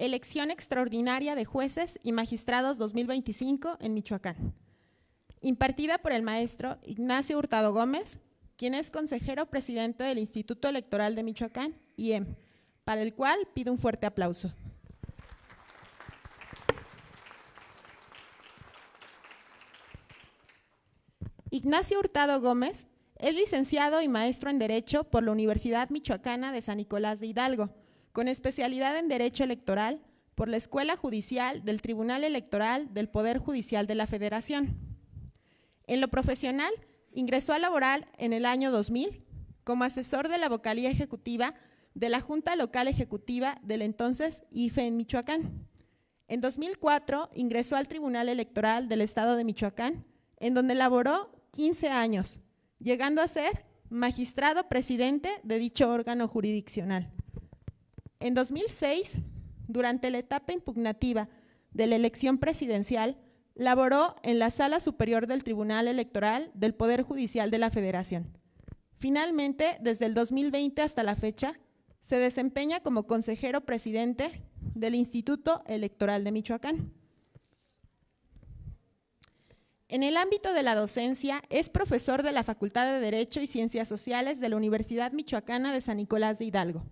Elección Extraordinaria de Jueces y Magistrados 2025 en Michoacán, impartida por el maestro Ignacio Hurtado Gómez, quien es consejero presidente del Instituto Electoral de Michoacán, IEM, para el cual pido un fuerte aplauso. Ignacio Hurtado Gómez es licenciado y maestro en Derecho por la Universidad Michoacana de San Nicolás de Hidalgo, con especialidad en Derecho Electoral por la Escuela Judicial del Tribunal Electoral del Poder Judicial de la Federación. En lo profesional, ingresó a laborar en el año 2000 como asesor de la vocalía ejecutiva de la Junta Local Ejecutiva del entonces IFE en Michoacán. En 2004 ingresó al Tribunal Electoral del Estado de Michoacán, en donde laboró 15 años, llegando a ser magistrado presidente de dicho órgano jurisdiccional. En 2006, durante la etapa impugnativa de la elección presidencial, laboró en la Sala Superior del Tribunal Electoral del Poder Judicial de la Federación. Finalmente, desde el 2020 hasta la fecha, se desempeña como consejero presidente del Instituto Electoral de Michoacán. En el ámbito de la docencia, es profesor de la Facultad de Derecho y Ciencias Sociales de la Universidad Michoacana de San Nicolás de Hidalgo,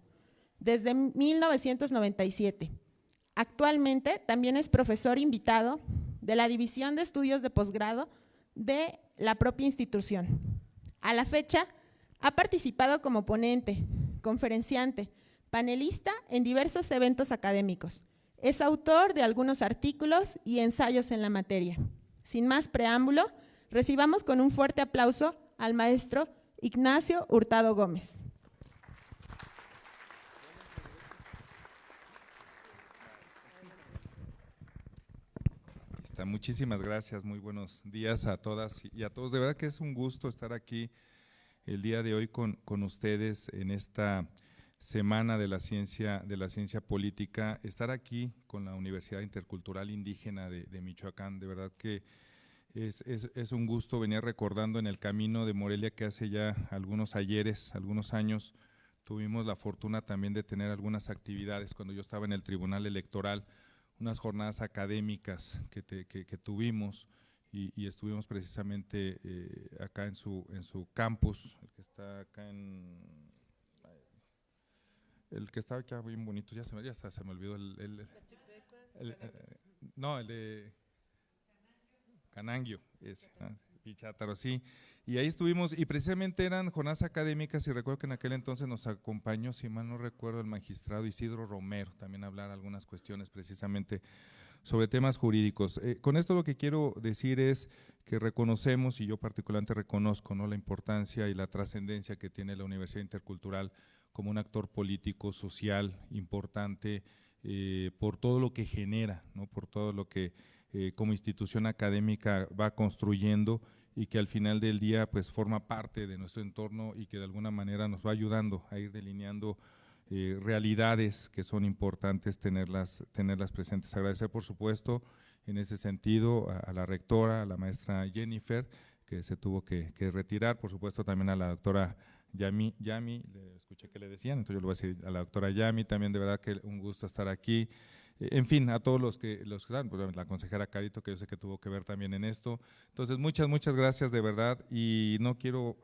desde 1997. Actualmente también es profesor invitado de la División de Estudios de Posgrado de la propia institución. A la fecha, ha participado como ponente, conferenciante, panelista en diversos eventos académicos. Es autor de algunos artículos y ensayos en la materia. Sin más preámbulo, recibamos con un fuerte aplauso al maestro Ignacio Hurtado Gómez. Muchísimas gracias, muy buenos días a todas y a todos. De verdad que es un gusto estar aquí el día de hoy con ustedes en esta Semana de la Ciencia Política, estar aquí con la Universidad Intercultural Indígena de Michoacán. De verdad que es un gusto. Venía recordando en el camino de Morelia que hace ya algunos ayeres, algunos años, tuvimos la fortuna también de tener algunas actividades cuando yo estaba en el Tribunal Electoral, unas jornadas académicas que tuvimos y estuvimos precisamente acá en su campus, el que está acá el que está acá bien bonito, ya se me olvidó el de Cananguio, ese, Pichátaro, sí. Y ahí estuvimos, y precisamente eran jornadas académicas, y recuerdo que en aquel entonces nos acompañó, si mal no recuerdo, el magistrado Isidro Romero, también a hablar algunas cuestiones precisamente sobre temas jurídicos. Con esto lo que quiero decir es que reconocemos, y yo particularmente reconozco, ¿no?, la importancia y la trascendencia que tiene la Universidad Intercultural como un actor político, social, importante, por todo lo que genera, ¿no?, por todo lo que como institución académica va construyendo y que al final del día pues forma parte de nuestro entorno y que de alguna manera nos va ayudando a ir delineando realidades que son importantes tenerlas presentes. Agradecer por supuesto en ese sentido a la rectora, a la maestra Jennifer, que se tuvo que retirar, por supuesto también a la doctora Yami, le escuché que le decían, entonces yo le voy a decir a la doctora Yami, también de verdad que un gusto estar aquí. En fin, a todos los que están, pues, la consejera Carito, que yo sé que tuvo que ver también en esto. Entonces, muchas gracias de verdad, y no quiero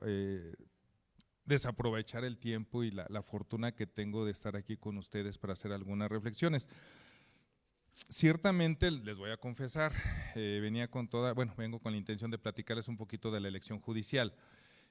desaprovechar el tiempo y la fortuna que tengo de estar aquí con ustedes para hacer algunas reflexiones. Ciertamente, les voy a confesar, vengo con la intención de platicarles un poquito de la elección judicial.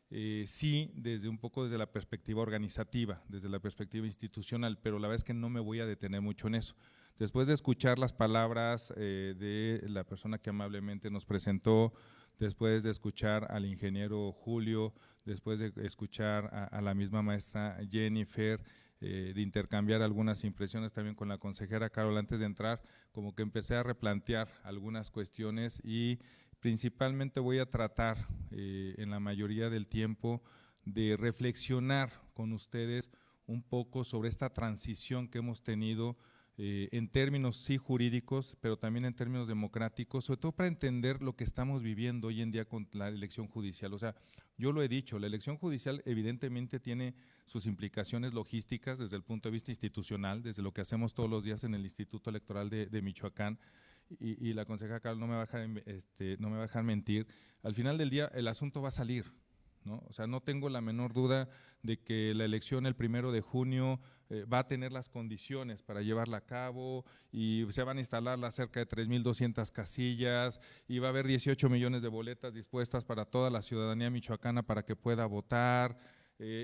Sí, desde la perspectiva organizativa, desde la perspectiva institucional, pero la verdad es que no me voy a detener mucho en eso. Después de escuchar las palabras de la persona que amablemente nos presentó, después de escuchar al ingeniero Julio, después de escuchar a la misma maestra Jennifer, de intercambiar algunas impresiones también con la consejera Carol, antes de entrar, como que empecé a replantear algunas cuestiones y principalmente voy a tratar en la mayoría del tiempo de reflexionar con ustedes un poco sobre esta transición que hemos tenido en términos sí jurídicos, pero también en términos democráticos, sobre todo para entender lo que estamos viviendo hoy en día con la elección judicial. O sea, yo lo he dicho, la elección judicial evidentemente tiene sus implicaciones logísticas desde el punto de vista institucional, desde lo que hacemos todos los días en el Instituto Electoral de Michoacán, y la consejera Carol no me va a dejar mentir. Al final del día el asunto va a salir, ¿no? O sea, no tengo la menor duda de que la elección el 1 de junio va a tener las condiciones para llevarla a cabo, y se van a instalar las cerca de 3,200 casillas, y va a haber 18 millones de boletas dispuestas para toda la ciudadanía michoacana para que pueda votar.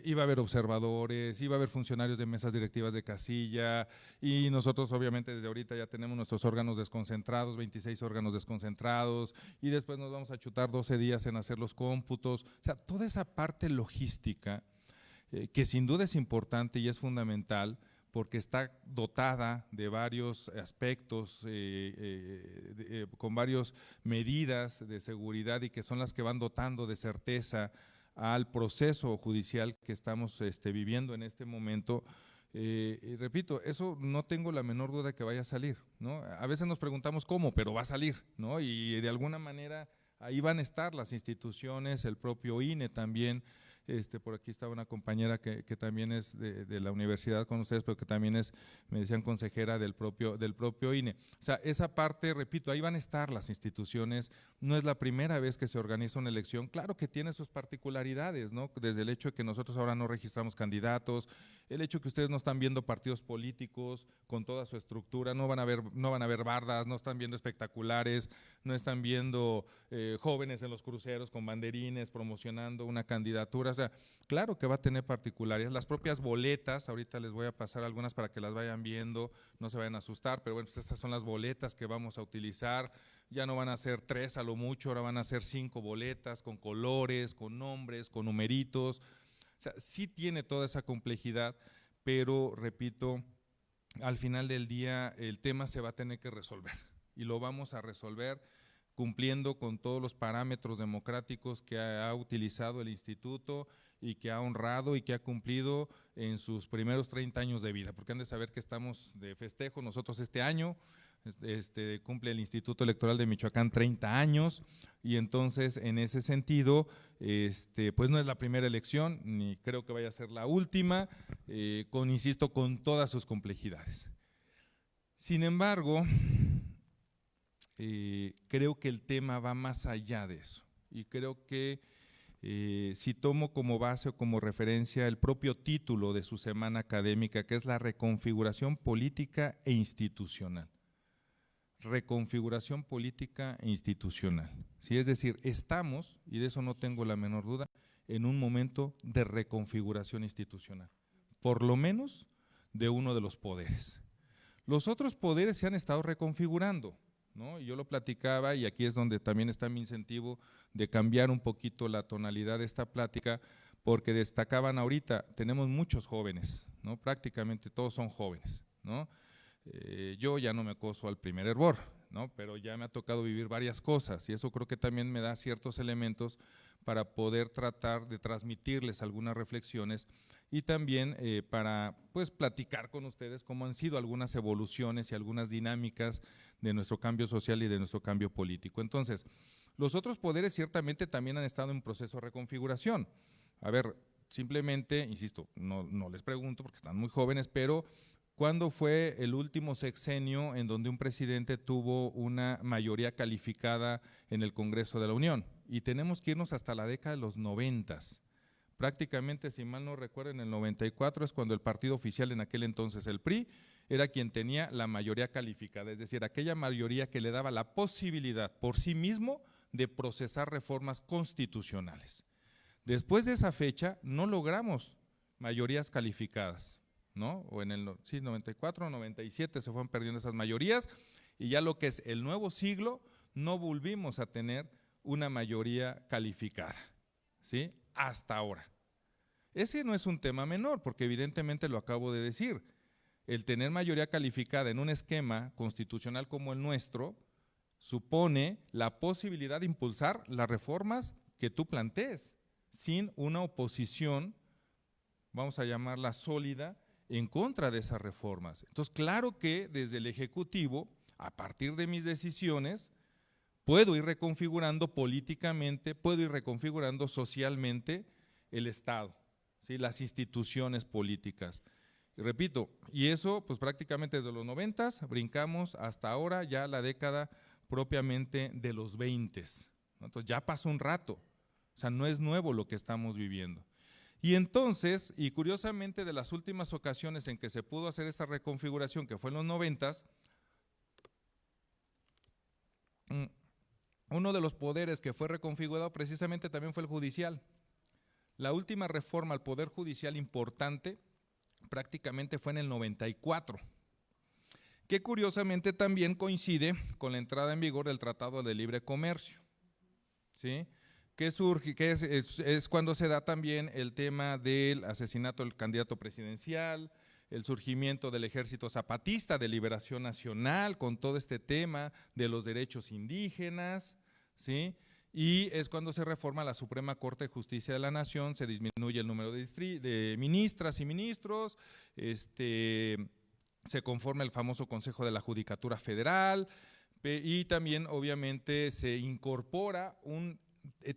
Iba a haber observadores, iba a haber funcionarios de mesas directivas de casilla, y nosotros obviamente desde ahorita ya tenemos nuestros órganos desconcentrados, 26 órganos desconcentrados, y después nos vamos a chutar 12 días en hacer los cómputos. O sea, toda esa parte logística que sin duda es importante y es fundamental, porque está dotada de varios aspectos, con varias medidas de seguridad, y que son las que van dotando de certeza al proceso judicial que estamos viviendo en este momento. Y repito, eso no tengo la menor duda que vaya a salir, ¿no? A veces nos preguntamos cómo, pero va a salir, ¿no? Y de alguna manera ahí van a estar las instituciones, el propio INE también. Por aquí estaba una compañera que también es de la universidad con ustedes, pero que también es, me decían, consejera del propio INE. O sea, esa parte, repito, ahí van a estar las instituciones. No es la primera vez que se organiza una elección. Claro que tiene sus particularidades, ¿no? Desde el hecho de que nosotros ahora no registramos candidatos, el hecho de que ustedes no están viendo partidos políticos con toda su estructura, no van a ver bardas, no están viendo espectaculares, no están viendo jóvenes en los cruceros con banderines promocionando una candidatura. O sea, claro que va a tener particularidades. Las propias boletas, ahorita les voy a pasar algunas para que las vayan viendo, no se vayan a asustar, pero bueno, pues estas son las boletas que vamos a utilizar. Ya no van a ser 3 a lo mucho, ahora van a ser 5 boletas con colores, con nombres, con numeritos. O sea, sí tiene toda esa complejidad, pero repito, al final del día el tema se va a tener que resolver, y lo vamos a resolver cumpliendo con todos los parámetros democráticos que ha utilizado el instituto, y que ha honrado y que ha cumplido en sus primeros 30 años de vida, porque han de saber que estamos de festejo. Nosotros este año cumple el Instituto Electoral de Michoacán 30 años, y entonces en ese sentido pues no es la primera elección, ni creo que vaya a ser la última, insisto, con todas sus complejidades. Sin embargo, creo que el tema va más allá de eso, y creo que si tomo como base o como referencia el propio título de su semana académica, que es la reconfiguración política e institucional. Reconfiguración política e institucional. ¿Sí? Es decir, estamos, y de eso no tengo la menor duda, en un momento de reconfiguración institucional, por lo menos de uno de los poderes. Los otros poderes se han estado reconfigurando, ¿no? Y yo lo platicaba, y aquí es donde también está mi incentivo de cambiar un poquito la tonalidad de esta plática, porque destacaban ahorita, tenemos muchos jóvenes, ¿no? Prácticamente todos son jóvenes, ¿no? Yo ya no me acoso al primer hervor, ¿no? Pero ya me ha tocado vivir varias cosas, y eso creo que también me da ciertos elementos para poder tratar de transmitirles algunas reflexiones, y también para pues platicar con ustedes cómo han sido algunas evoluciones y algunas dinámicas de nuestro cambio social y de nuestro cambio político. Entonces, los otros poderes ciertamente también han estado en proceso de reconfiguración. A ver, simplemente, insisto, no les pregunto porque están muy jóvenes, pero ¿cuándo fue el último sexenio en donde un presidente tuvo una mayoría calificada en el Congreso de la Unión? Y tenemos que irnos hasta la década de los 90s. Prácticamente, si mal no recuerdo, en el 94 es cuando el partido oficial en aquel entonces, el PRI, era quien tenía la mayoría calificada, es decir, aquella mayoría que le daba la posibilidad por sí mismo de procesar reformas constitucionales. Después de esa fecha no logramos mayorías calificadas, ¿no? O en el 94, 97 se fueron perdiendo esas mayorías, y ya lo que es el nuevo siglo no volvimos a tener una mayoría calificada, ¿sí? Hasta ahora. Ese no es un tema menor, porque evidentemente lo acabo de decir, el tener mayoría calificada en un esquema constitucional como el nuestro supone la posibilidad de impulsar las reformas que tú plantees, sin una oposición, vamos a llamarla sólida, en contra de esas reformas. Entonces, claro que desde el Ejecutivo, a partir de mis decisiones, puedo ir reconfigurando políticamente, puedo ir reconfigurando socialmente el Estado, ¿sí? Las instituciones políticas. Y repito, y eso pues prácticamente desde los 90s brincamos hasta ahora, ya la década propiamente de los 20s, ¿no? Entonces ya pasó un rato, o sea, no es nuevo lo que estamos viviendo. Y entonces, y curiosamente de las últimas ocasiones en que se pudo hacer esta reconfiguración, que fue en los 90s, uno de los poderes que fue reconfigurado precisamente también fue el judicial. La última reforma al poder judicial importante prácticamente fue en el 94, que curiosamente también coincide con la entrada en vigor del Tratado de Libre Comercio, ¿sí? Que surge, que es cuando se da también el tema del asesinato del candidato presidencial, el surgimiento del Ejército Zapatista de Liberación Nacional con todo este tema de los derechos indígenas, ¿sí? Y es cuando se reforma la Suprema Corte de Justicia de la Nación, se disminuye el número de ministras y ministros, se conforma el famoso Consejo de la Judicatura Federal y también obviamente se incorpora un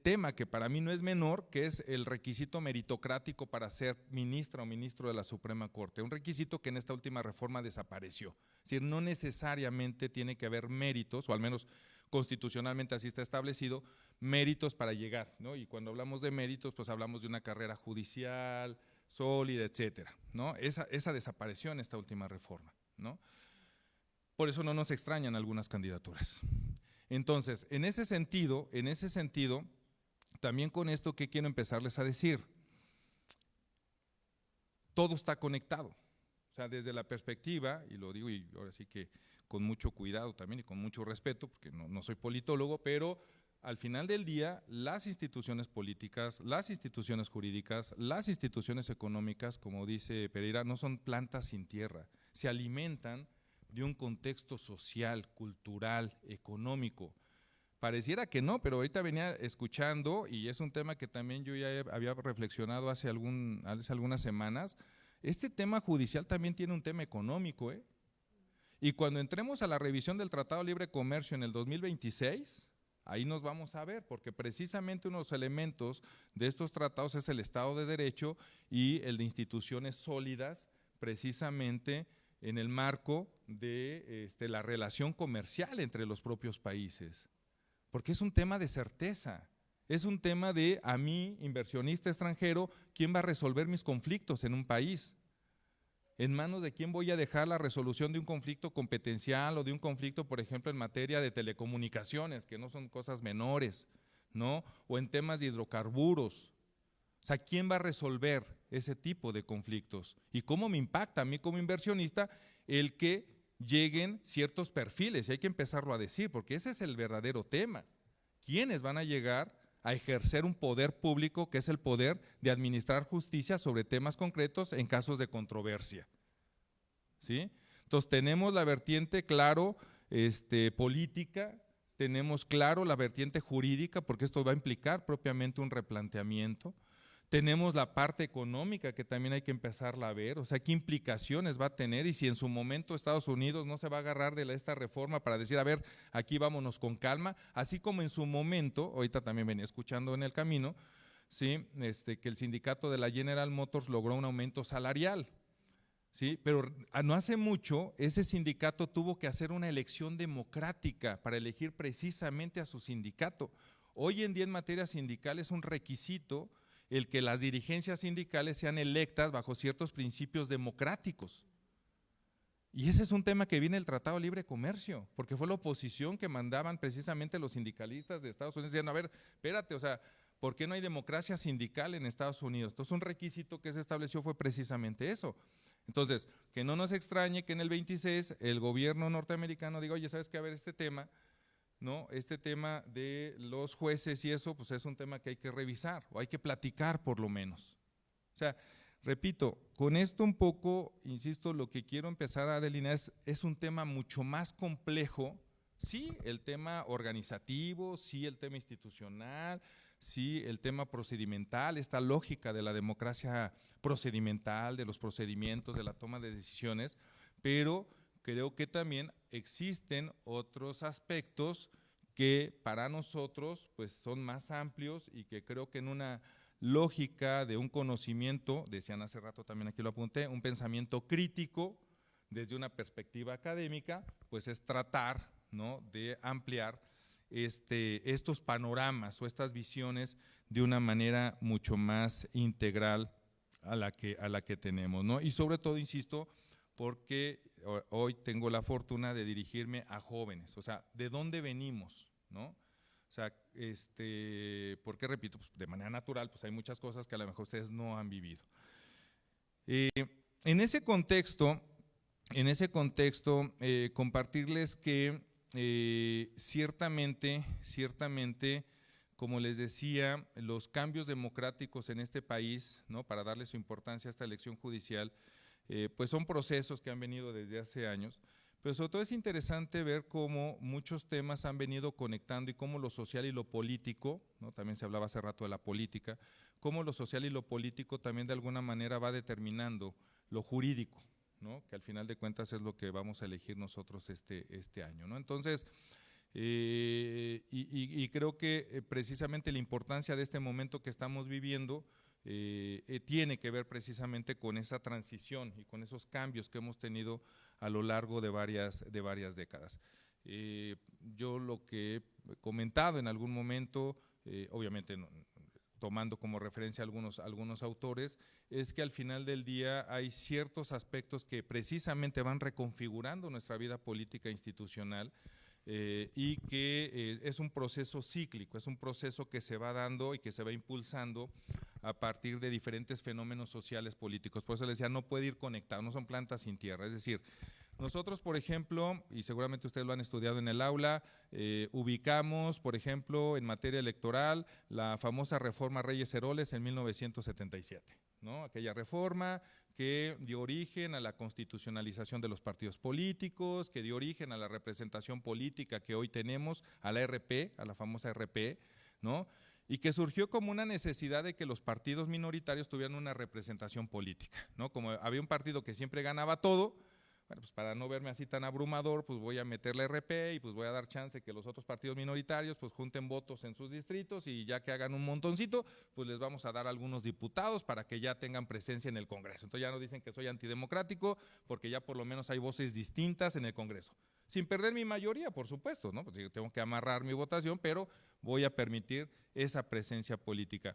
tema que para mí no es menor, que es el requisito meritocrático para ser ministra o ministro de la Suprema Corte, un requisito que en esta última reforma desapareció. Es decir, no necesariamente tiene que haber méritos, o al menos constitucionalmente así está establecido, méritos para llegar, ¿no? Y cuando hablamos de méritos, pues hablamos de una carrera judicial, sólida, etcétera, ¿no? Esa desapareció en esta última reforma, ¿no? Por eso no nos extrañan algunas candidaturas. Entonces, en ese sentido, también con esto, ¿qué quiero empezarles a decir? Todo está conectado, o sea, desde la perspectiva, y lo digo y ahora sí que con mucho cuidado también y con mucho respeto, porque no soy politólogo, pero al final del día, las instituciones políticas, las instituciones jurídicas, las instituciones económicas, como dice Pereira, no son plantas sin tierra, se alimentan de un contexto social, cultural, económico. Pareciera que no, pero ahorita venía escuchando, y es un tema que también yo ya había reflexionado hace algunas semanas, este tema judicial también tiene un tema económico, ¿eh? Y cuando entremos a la revisión del Tratado de Libre Comercio en el 2026, ahí nos vamos a ver, porque precisamente uno de los elementos de estos tratados es el Estado de Derecho y el de instituciones sólidas, precisamente en el marco de la relación comercial entre los propios países, porque es un tema de certeza, es un tema de a mí, inversionista extranjero, ¿quién va a resolver mis conflictos en un país? ¿En manos de quién voy a dejar la resolución de un conflicto competencial o de un conflicto, por ejemplo, en materia de telecomunicaciones, que no son cosas menores, ¿no? O en temas de hidrocarburos. O sea, ¿quién va a resolver ese tipo de conflictos? ¿Y cómo me impacta a mí como inversionista el que lleguen ciertos perfiles? Y hay que empezarlo a decir, porque ese es el verdadero tema. ¿Quiénes van a llegar a ejercer un poder público que es el poder de administrar justicia sobre temas concretos en casos de controversia? ¿Sí? Entonces tenemos la vertiente, claro, política, tenemos claro la vertiente jurídica, porque esto va a implicar propiamente un replanteamiento. Tenemos la parte económica que también hay que empezarla a ver, o sea, qué implicaciones va a tener y si en su momento Estados Unidos no se va a agarrar de esta reforma para decir, a ver, aquí vámonos con calma, así como en su momento, ahorita también venía escuchando en el camino, ¿sí? Que el sindicato de la General Motors logró un aumento salarial, ¿sí? Pero no hace mucho ese sindicato tuvo que hacer una elección democrática para elegir precisamente a su sindicato. Hoy en día en materia sindical es un requisito el que las dirigencias sindicales sean electas bajo ciertos principios democráticos. Y ese es un tema que viene del Tratado de Libre Comercio, porque fue la oposición que mandaban precisamente los sindicalistas de Estados Unidos, diciendo, a ver, espérate, o sea, ¿por qué no hay democracia sindical en Estados Unidos? Entonces un requisito que se estableció fue precisamente eso. Entonces, que no nos extrañe que en el 26 el gobierno norteamericano diga, oye, ¿sabes qué? A ver, este tema, ¿no? Este tema de los jueces y eso, pues es un tema que hay que revisar o hay que platicar por lo menos. O sea, repito, con esto un poco, insisto, lo que quiero empezar a delinear es un tema mucho más complejo, sí, el tema organizativo, sí, el tema institucional, sí, el tema procedimental, esta lógica de la democracia procedimental, de los procedimientos, de la toma de decisiones, pero creo que también existen otros aspectos que para nosotros pues son más amplios y que creo que en una lógica de un conocimiento, decían hace rato también aquí lo apunté, un pensamiento crítico desde una perspectiva académica, pues es tratar, ¿no?, de ampliar estos panoramas o estas visiones de una manera mucho más integral a la que tenemos, ¿no? Y sobre todo, insisto, porque hoy tengo la fortuna de dirigirme a jóvenes, o sea, ¿de dónde venimos, no? O sea, porque repito, pues de manera natural, pues hay muchas cosas que a lo mejor ustedes no han vivido. En ese contexto, compartirles que ciertamente, como les decía, los cambios democráticos en este país, ¿no?, para darle su importancia a esta elección judicial, pues son procesos que han venido desde hace años, pero sobre todo es interesante ver cómo muchos temas han venido conectando y cómo lo social y lo político, ¿no?, también se hablaba hace rato de la política, cómo lo social y lo político también de alguna manera va determinando lo jurídico, ¿no?, que al final de cuentas es lo que vamos a elegir nosotros este año, ¿no? Entonces, y creo que precisamente la importancia de este momento que estamos viviendo tiene que ver precisamente con esa transición y con esos cambios que hemos tenido a lo largo de varias décadas. Yo lo que he comentado en algún momento, obviamente tomando como referencia algunos autores, es que al final del día hay ciertos aspectos que precisamente van reconfigurando nuestra vida política institucional, y que es un proceso cíclico, es un proceso que se va dando y que se va impulsando a partir de diferentes fenómenos sociales políticos. Por eso les decía, no puede ir conectado, no son plantas sin tierra. Es decir, nosotros, por ejemplo, y seguramente ustedes lo han estudiado en el aula, ubicamos, por ejemplo, en materia electoral, la famosa reforma Reyes-Heroles en 1977, ¿no? Aquella reforma que dio origen a la constitucionalización de los partidos políticos, que dio origen a la representación política que hoy tenemos, a la RP, a la famosa RP, ¿no?, y que surgió como una necesidad de que los partidos minoritarios tuvieran una representación política, ¿no? Como había un partido que siempre ganaba todo, bueno, pues para no verme así tan abrumador, pues voy a meter la RP y pues voy a dar chance que los otros partidos minoritarios pues junten votos en sus distritos y ya que hagan un montoncito, pues les vamos a dar algunos diputados para que ya tengan presencia en el Congreso. Entonces ya no dicen que soy antidemocrático porque ya por lo menos hay voces distintas en el Congreso. Sin perder mi mayoría, por supuesto, ¿no? Pues yo tengo que amarrar mi votación, pero voy a permitir esa presencia política.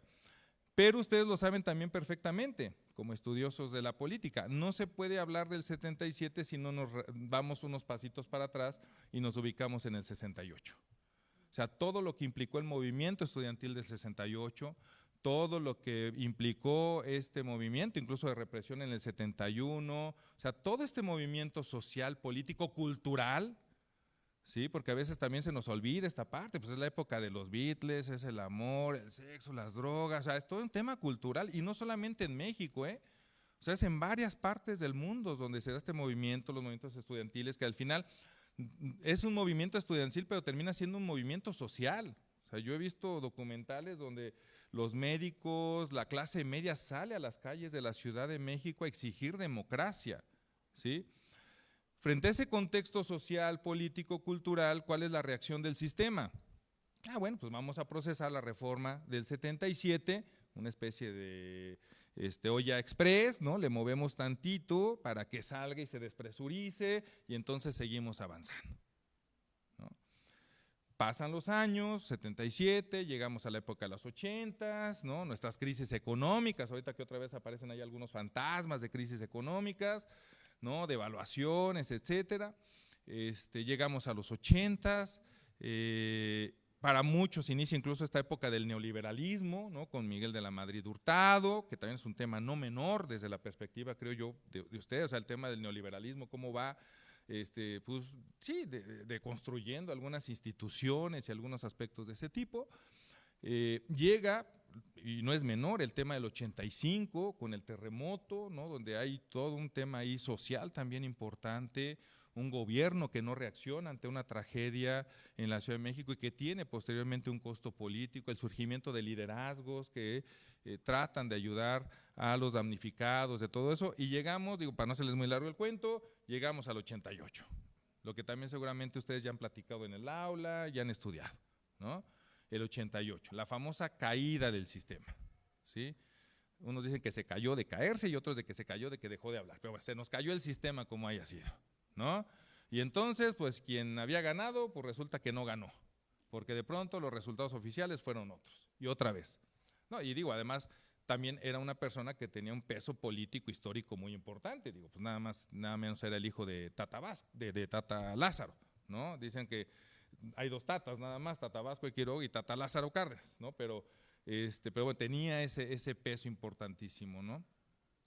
Pero ustedes lo saben también perfectamente, como estudiosos de la política, no se puede hablar del 77 si no nos vamos unos pasitos para atrás y nos ubicamos en el 68. O sea, todo lo que implicó el movimiento estudiantil del 68, todo lo que implicó este movimiento, incluso de represión en el 71, o sea, todo este movimiento social, político, cultural, sí, porque a veces también se nos olvida esta parte, pues es la época de los Beatles, es el amor, el sexo, las drogas, o sea, es todo un tema cultural y no solamente en México, o sea, es en varias partes del mundo donde se da este movimiento, los movimientos estudiantiles, que al final es un movimiento estudiantil, pero termina siendo un movimiento social. O sea, yo he visto documentales donde los médicos, la clase media sale a las calles de la Ciudad de México a exigir democracia, ¿sí? Frente a ese contexto social, político, cultural, ¿cuál es la reacción del sistema? Bueno, pues vamos a procesar la reforma del 77, una especie de olla express, ¿no? Le movemos tantito para que salga y se despresurice y entonces seguimos avanzando, ¿no? Pasan los años, 77, llegamos a la época de los 80s, ¿no? Nuestras crisis económicas, ahorita que otra vez aparecen ahí algunos fantasmas de crisis económicas, ¿no?, de evaluaciones, etcétera. Llegamos a los 80s, para muchos inicia incluso esta época del neoliberalismo, ¿no?, con Miguel de la Madrid Hurtado, que también es un tema no menor desde la perspectiva, creo yo, de ustedes, o sea, el tema del neoliberalismo, cómo va, pues sí, de construyendo algunas instituciones y algunos aspectos de ese tipo. Llega, y no es menor, el tema del 85 con el terremoto, ¿no?, donde hay todo un tema ahí social también importante, un gobierno que no reacciona ante una tragedia en la Ciudad de México y que tiene posteriormente un costo político, el surgimiento de liderazgos que tratan de ayudar a los damnificados, de todo eso, y llegamos, digo, para no hacerles muy largo el cuento, llegamos al 88, lo que también seguramente ustedes ya han platicado en el aula, ya han estudiado, ¿no? El 88, la famosa caída del sistema, ¿sí? Unos dicen que se cayó de caerse y otros de que se cayó de que dejó de hablar, pero bueno, se nos cayó el sistema como haya sido, ¿no? Y entonces, pues quien había ganado, pues resulta que no ganó, porque de pronto los resultados oficiales fueron otros, y otra vez, ¿no? Y digo, además, también era una persona que tenía un peso político histórico muy importante, digo, pues nada más, nada menos era el hijo de Tata Lázaro, ¿no? Dicen que hay dos tatas nada más, Tata Vasco de Quiroga y Tata Lázaro Cárdenas, ¿no? Pero bueno, tenía ese peso importantísimo, ¿no?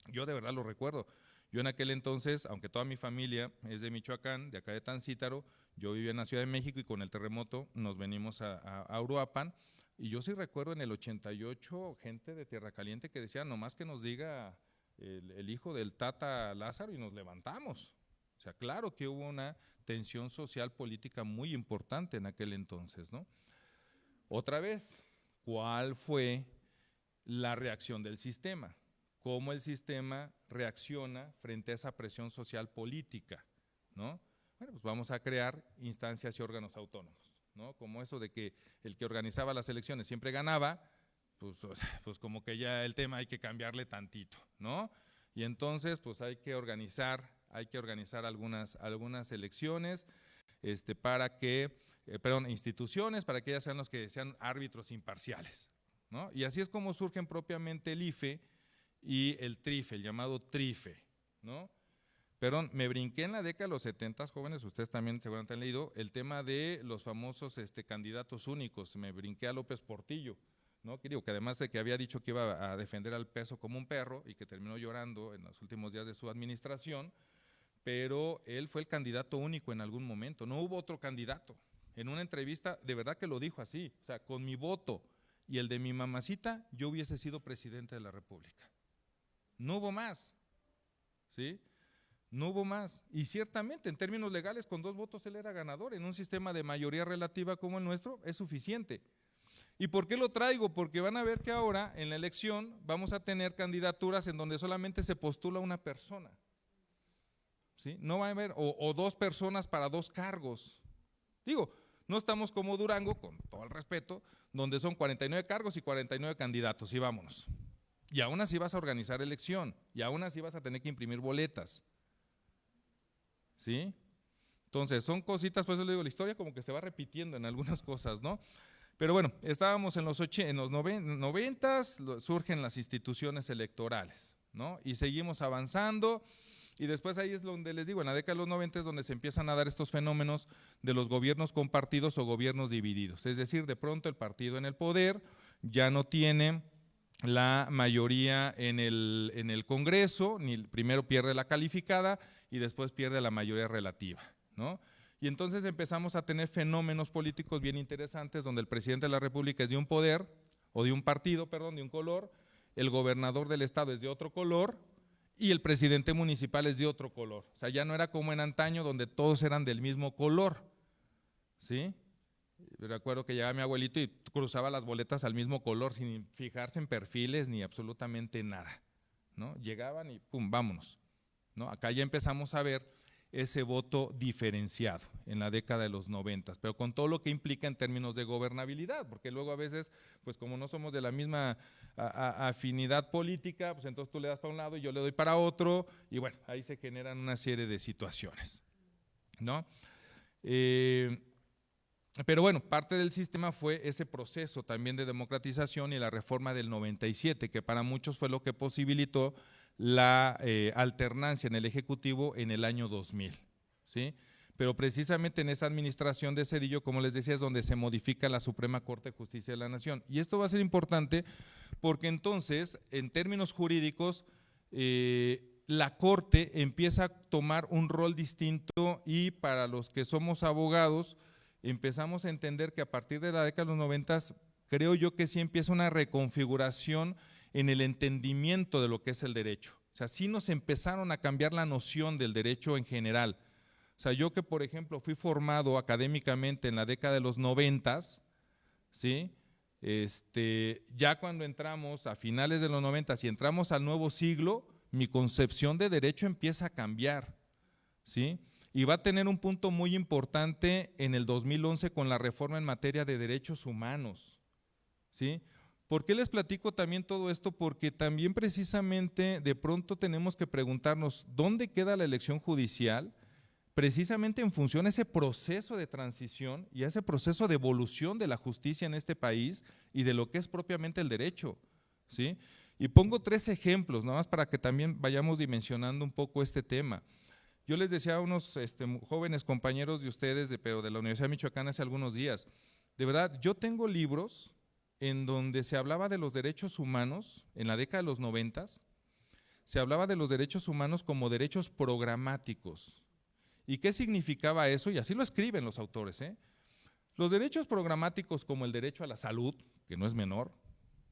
Yo de verdad lo recuerdo. Yo en aquel entonces, aunque toda mi familia es de Michoacán, de acá de Tancítaro, yo vivía en la Ciudad de México y con el terremoto nos venimos a Uruapan, y yo sí recuerdo en el 88 gente de Tierra Caliente que decía, nomás que nos diga el hijo del Tata Lázaro y nos levantamos. O sea, claro que hubo una tensión social política muy importante en aquel entonces, ¿no? Otra vez, ¿cuál fue la reacción del sistema? ¿Cómo el sistema reacciona frente a esa presión social política, ¿no? Bueno, pues vamos a crear instancias y órganos autónomos, ¿no? Como eso de que el que organizaba las elecciones siempre ganaba, pues como que ya el tema hay que cambiarle tantito, ¿no? Y entonces pues hay que organizar algunas elecciones instituciones para que ellas sean los que sean árbitros imparciales, ¿no? Y así es como surgen propiamente el IFE y el TRIFE, el llamado TRIFE, ¿no? Perdón, me brinqué en la década de los 70, jóvenes, ustedes también seguramente han leído, el tema de los famosos candidatos únicos, me brinqué a López Portillo, ¿no? Que digo, que además de que había dicho que iba a defender al peso como un perro y que terminó llorando en los últimos días de su administración, pero él fue el candidato único en algún momento, no hubo otro candidato. En una entrevista, de verdad que lo dijo así, o sea, con mi voto y el de mi mamacita, yo hubiese sido presidente de la República. No hubo más, ¿sí? No hubo más. Y ciertamente, en términos legales, con 2 votos él era ganador. En un sistema de mayoría relativa como el nuestro, es suficiente. ¿Y por qué lo traigo? Porque van a ver que ahora, en la elección, vamos a tener candidaturas en donde solamente se postula una persona, ¿sí? No va a haber, o 2 personas para 2 cargos. Digo, no estamos como Durango, con todo el respeto, donde son 49 cargos y 49 candidatos, y vámonos. Y aún así vas a organizar elección, y aún así vas a tener que imprimir boletas, ¿sí? Entonces, son cositas, por eso le digo, la historia como que se va repitiendo en algunas cosas, ¿no? Pero bueno, estábamos en los 90s, surgen las instituciones electorales, ¿no? Y seguimos avanzando. Y después ahí es donde les digo, en la década de los 90 es donde se empiezan a dar estos fenómenos de los gobiernos compartidos o gobiernos divididos. Es decir, de pronto el partido en el poder ya no tiene la mayoría en el Congreso, primero pierde la calificada y después pierde la mayoría relativa, ¿no? Y entonces empezamos a tener fenómenos políticos bien interesantes donde el presidente de la República es de un poder, o de un partido, perdón, de un color, el gobernador del estado es de otro color, y el presidente municipal es de otro color. O sea, ya no era como en antaño donde todos eran del mismo color, ¿sí? Recuerdo que llegaba mi abuelito y cruzaba las boletas al mismo color sin fijarse en perfiles ni absolutamente nada, ¿no? Llegaban y pum, vámonos, ¿no? Acá ya empezamos a ver ese voto diferenciado en la década de los 90, pero con todo lo que implica en términos de gobernabilidad, porque luego a veces, pues como no somos de la misma afinidad política, pues entonces tú le das para un lado y yo le doy para otro, y bueno, ahí se generan una serie de situaciones, ¿no? Pero bueno, parte del sistema fue ese proceso también de democratización y la reforma del 97, que para muchos fue lo que posibilitó la alternancia en el Ejecutivo en el año 2000, ¿sí? Pero precisamente en esa administración de Zedillo, como les decía, es donde se modifica la Suprema Corte de Justicia de la Nación. Y esto va a ser importante porque entonces, en términos jurídicos, la Corte empieza a tomar un rol distinto y para los que somos abogados, empezamos a entender que a partir de la década de los 90, creo yo que sí empieza una reconfiguración en el entendimiento de lo que es el derecho. O sea, sí nos empezaron a cambiar la noción del derecho en general, O sea, yo que por ejemplo fui formado académicamente en la década de los 90, ¿sí? Ya cuando entramos a finales de los 90 y entramos al nuevo siglo, mi concepción de derecho empieza a cambiar, ¿sí? Y va a tener un punto muy importante en el 2011 con la reforma en materia de derechos humanos, ¿sí? ¿Por qué les platico también todo esto? Porque también precisamente de pronto tenemos que preguntarnos ¿dónde queda la elección judicial? Precisamente en función a ese proceso de transición y a ese proceso de evolución de la justicia en este país y de lo que es propiamente el derecho, ¿sí? Y pongo 3 ejemplos, nada más para que también vayamos dimensionando un poco este tema. Yo les decía a unos jóvenes compañeros de ustedes, pero de la Universidad de Michoacán hace algunos días, de verdad, yo tengo libros en donde se hablaba de los derechos humanos en la década de los 90, se hablaba de los derechos humanos como derechos programáticos. ¿Y qué significaba eso? Y así lo escriben los autores, ¿eh? Los derechos programáticos como el derecho a la salud, que no es menor,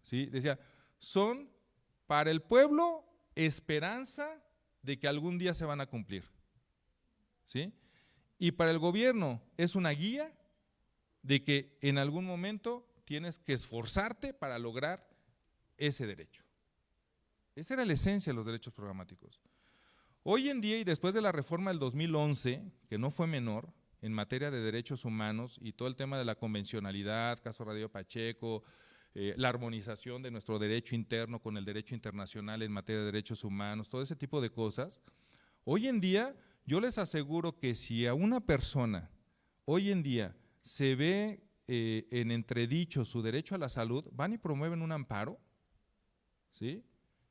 ¿sí? Decía, son para el pueblo esperanza de que algún día se van a cumplir, ¿sí? Y para el gobierno es una guía de que en algún momento tienes que esforzarte para lograr ese derecho. Esa era la esencia de los derechos programáticos. Hoy en día y después de la reforma del 2011, que no fue menor, en materia de derechos humanos y todo el tema de la convencionalidad, caso Radio Pacheco, la armonización de nuestro derecho interno con el derecho internacional en materia de derechos humanos, todo ese tipo de cosas, hoy en día yo les aseguro que si a una persona hoy en día se ve en entredicho su derecho a la salud, van y promueven un amparo, ¿sí?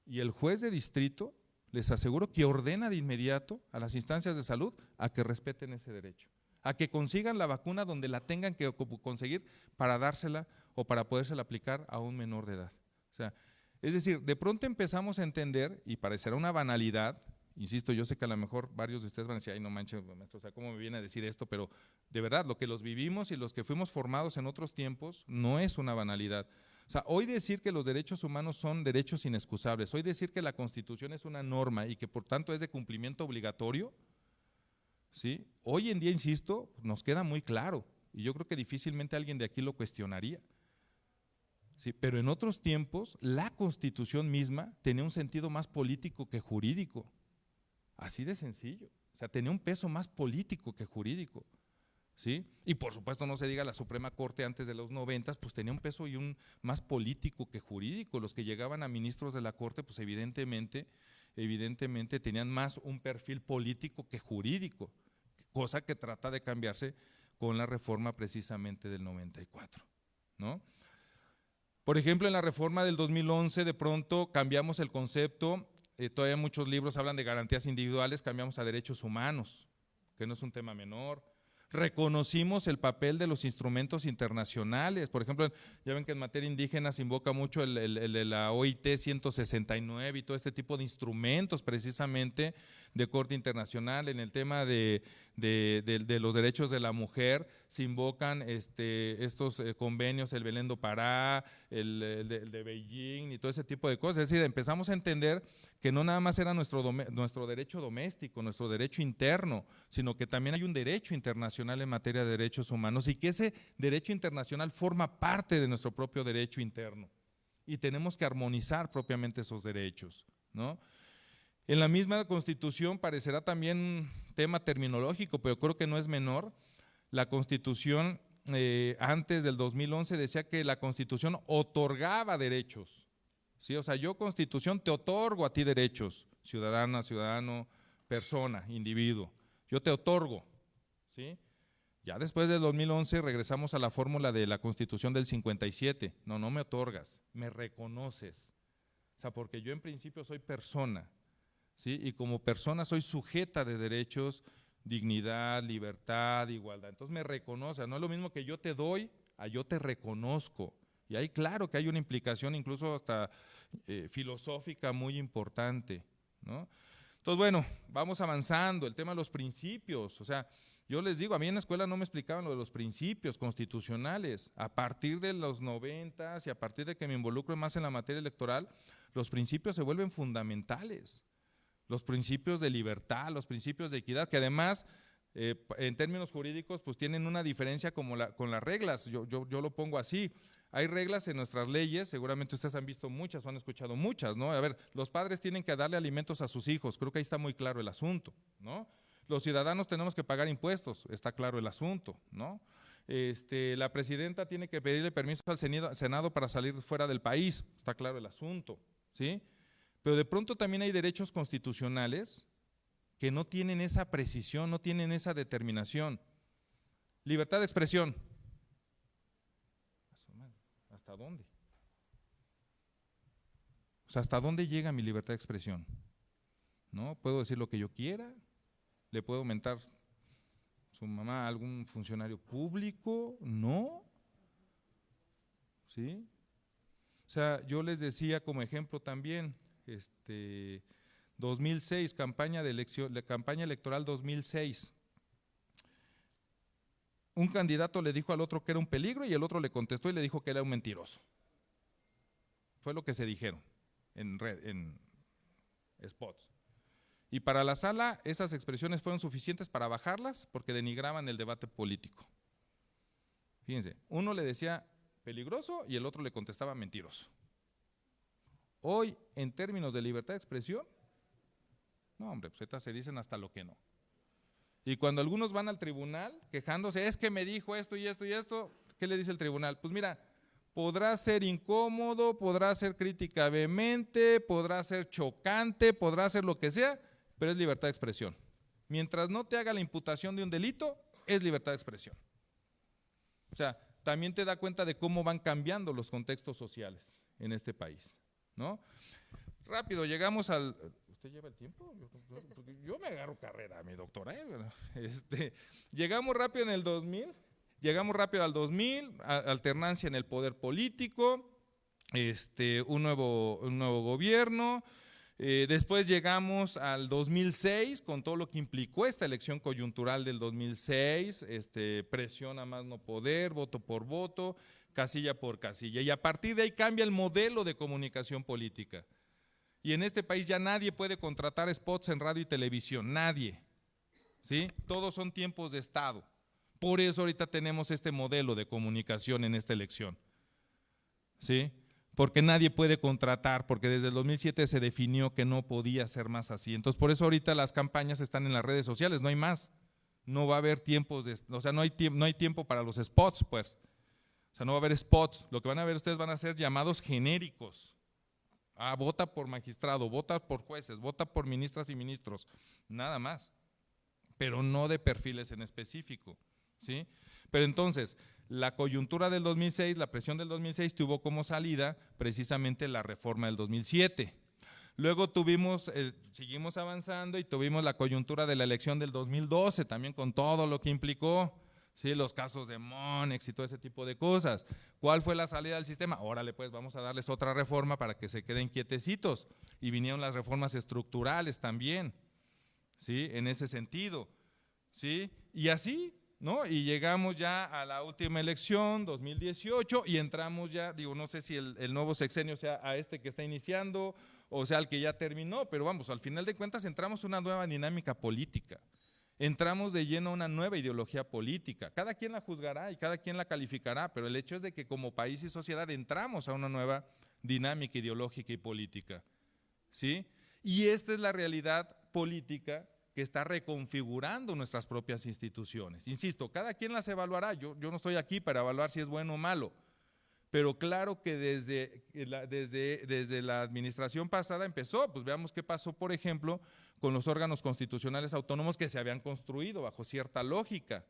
Y el juez de distrito les aseguro que ordena de inmediato a las instancias de salud a que respeten ese derecho, a que consigan la vacuna donde la tengan que conseguir para dársela o para podérsela aplicar a un menor de edad. O sea, es decir, de pronto empezamos a entender, y parecerá una banalidad, insisto, yo sé que a lo mejor varios de ustedes van a decir, ay no manches, maestro, o sea, ¿cómo me viene a decir esto? Pero de verdad, lo que los vivimos y los que fuimos formados en otros tiempos no es una banalidad. O sea, hoy decir que los derechos humanos son derechos inexcusables, hoy decir que la Constitución es una norma y que por tanto es de cumplimiento obligatorio, ¿sí? Hoy en día, insisto, nos queda muy claro y yo creo que difícilmente alguien de aquí lo cuestionaría. Sí, pero en otros tiempos la Constitución misma tenía un sentido más político que jurídico, así de sencillo, o sea, tenía un peso más político que jurídico. ¿Sí? Y por supuesto no se diga la Suprema Corte antes de los 90, pues tenía un peso y un más político que jurídico. Los que llegaban a ministros de la Corte, pues evidentemente tenían más un perfil político que jurídico, cosa que trata de cambiarse con la reforma precisamente del 94, ¿no? Por ejemplo, en la reforma del 2011 de pronto cambiamos el concepto, todavía muchos libros hablan de garantías individuales, cambiamos a derechos humanos, que no es un tema menor. Reconocimos el papel de los instrumentos internacionales, por ejemplo, ya ven que en materia indígena se invoca mucho el de la OIT 169 y todo este tipo de instrumentos precisamente de corte internacional. En el tema de los derechos de la mujer se invocan estos convenios, el Belén do Pará, el de Beijing y todo ese tipo de cosas. Es decir, empezamos a entender que no nada más era nuestro derecho doméstico, nuestro derecho interno, sino que también hay un derecho internacional en materia de derechos humanos y que ese derecho internacional forma parte de nuestro propio derecho interno y tenemos que armonizar propiamente esos derechos, ¿no? En la misma Constitución parecerá también un tema terminológico, pero creo que no es menor. La Constitución antes del 2011 decía que la Constitución otorgaba derechos, ¿sí? O sea, yo Constitución te otorgo a ti derechos, ciudadana, ciudadano, persona, individuo, yo te otorgo, ¿sí? Ya después del 2011 regresamos a la fórmula de la Constitución del 57, no me otorgas, me reconoces, o sea, porque yo en principio soy persona, ¿sí? Y como persona soy sujeta de derechos, dignidad, libertad, igualdad. Entonces me reconoce, no es lo mismo que yo te doy a yo te reconozco. Y ahí claro que hay una implicación incluso hasta filosófica muy importante, ¿no? Entonces bueno, vamos avanzando, el tema de los principios, o sea, yo les digo, a mí en la escuela no me explicaban lo de los principios constitucionales. A partir de los 90 y a partir de que me involucro más en la materia electoral, los principios se vuelven fundamentales. Los principios de libertad, los principios de equidad, que además En términos jurídicos, pues tienen una diferencia como con las reglas, yo lo pongo así. Hay reglas en nuestras leyes, seguramente ustedes han visto muchas o han escuchado muchas, ¿no? A ver, los padres tienen que darle alimentos a sus hijos, creo que ahí está muy claro el asunto, ¿no? Los ciudadanos tenemos que pagar impuestos, está claro el asunto, ¿no? La presidenta tiene que pedirle permiso al Senado para salir fuera del país, está claro el asunto, ¿sí? Pero de pronto también hay derechos constitucionales que no tienen esa precisión, no tienen esa determinación. Libertad de expresión. ¿Hasta dónde? O sea, ¿hasta dónde llega mi libertad de expresión? ¿No? ¿Puedo decir lo que yo quiera? ¿Le puedo mentar su mamá a algún funcionario público? ¿No? ¿Sí? O sea, yo les decía como ejemplo también, 2006, campaña electoral 2006. Un candidato le dijo al otro que era un peligro y el otro le contestó y le dijo que era un mentiroso. Fue lo que se dijeron en spots. Y para la sala esas expresiones fueron suficientes para bajarlas porque denigraban el debate político. Fíjense, uno le decía peligroso y el otro le contestaba mentiroso. Hoy, en términos de libertad de expresión, no hombre, pues estas se dicen hasta lo que no. Y cuando algunos van al tribunal quejándose, es que me dijo esto y esto y esto, ¿qué le dice el tribunal? Pues mira, podrá ser incómodo, podrá ser crítica vehemente, podrá ser chocante, podrá ser lo que sea, pero es libertad de expresión. Mientras no te haga la imputación de un delito, es libertad de expresión. O sea, también te da cuenta de cómo van cambiando los contextos sociales en este país, ¿no? Rápido, llegamos al… ¿Usted lleva el tiempo? Yo me agarro carrera, mi doctora. Llegamos rápido en el 2000, llegamos rápido al 2000, alternancia en el poder político, un nuevo gobierno. Después llegamos al 2006 con todo lo que implicó esta elección coyuntural del 2006, presión a más no poder, voto por voto, casilla por casilla. Y a partir de ahí cambia el modelo de comunicación política. Y en este país ya nadie puede contratar spots en radio y televisión, nadie, ¿sí? Todos son tiempos de Estado. Por eso ahorita tenemos este modelo de comunicación en esta elección, ¿sí? Porque nadie puede contratar, porque desde el 2007 se definió que no podía ser más así. Entonces, por eso ahorita las campañas están en las redes sociales, no hay más. No va a haber tiempos, o sea, no hay tiempo para los spots, pues. O sea, no va a haber spots. Lo que van a ver ustedes van a ser llamados genéricos. Vota por magistrado, vota por jueces, vota por ministras y ministros, nada más, pero no de perfiles en específico, ¿sí? Pero entonces, la coyuntura del 2006, la presión del 2006 tuvo como salida precisamente la reforma del 2007. Luego seguimos avanzando y tuvimos la coyuntura de la elección del 2012, también con todo lo que implicó. Sí, los casos de Monex y todo ese tipo de cosas. ¿Cuál fue la salida del sistema? Órale, pues vamos a darles otra reforma para que se queden quietecitos. Y vinieron las reformas estructurales también, ¿sí? En ese sentido, ¿sí? Y así, ¿no? Y llegamos ya a la última elección, 2018, y entramos ya, digo, no sé si el nuevo sexenio sea a este que está iniciando o sea el que ya terminó, pero vamos, al final de cuentas entramos a una nueva dinámica política. Entramos de lleno a una nueva ideología política. Cada quien la juzgará y cada quien la calificará, pero el hecho es de que como país y sociedad entramos a una nueva dinámica ideológica y política, ¿sí? Y esta es la realidad política que está reconfigurando nuestras propias instituciones. Insisto, cada quien las evaluará. Yo no estoy aquí para evaluar si es bueno o malo, pero claro que desde la administración pasada empezó, pues veamos qué pasó, por ejemplo, con los órganos constitucionales autónomos que se habían construido bajo cierta lógica,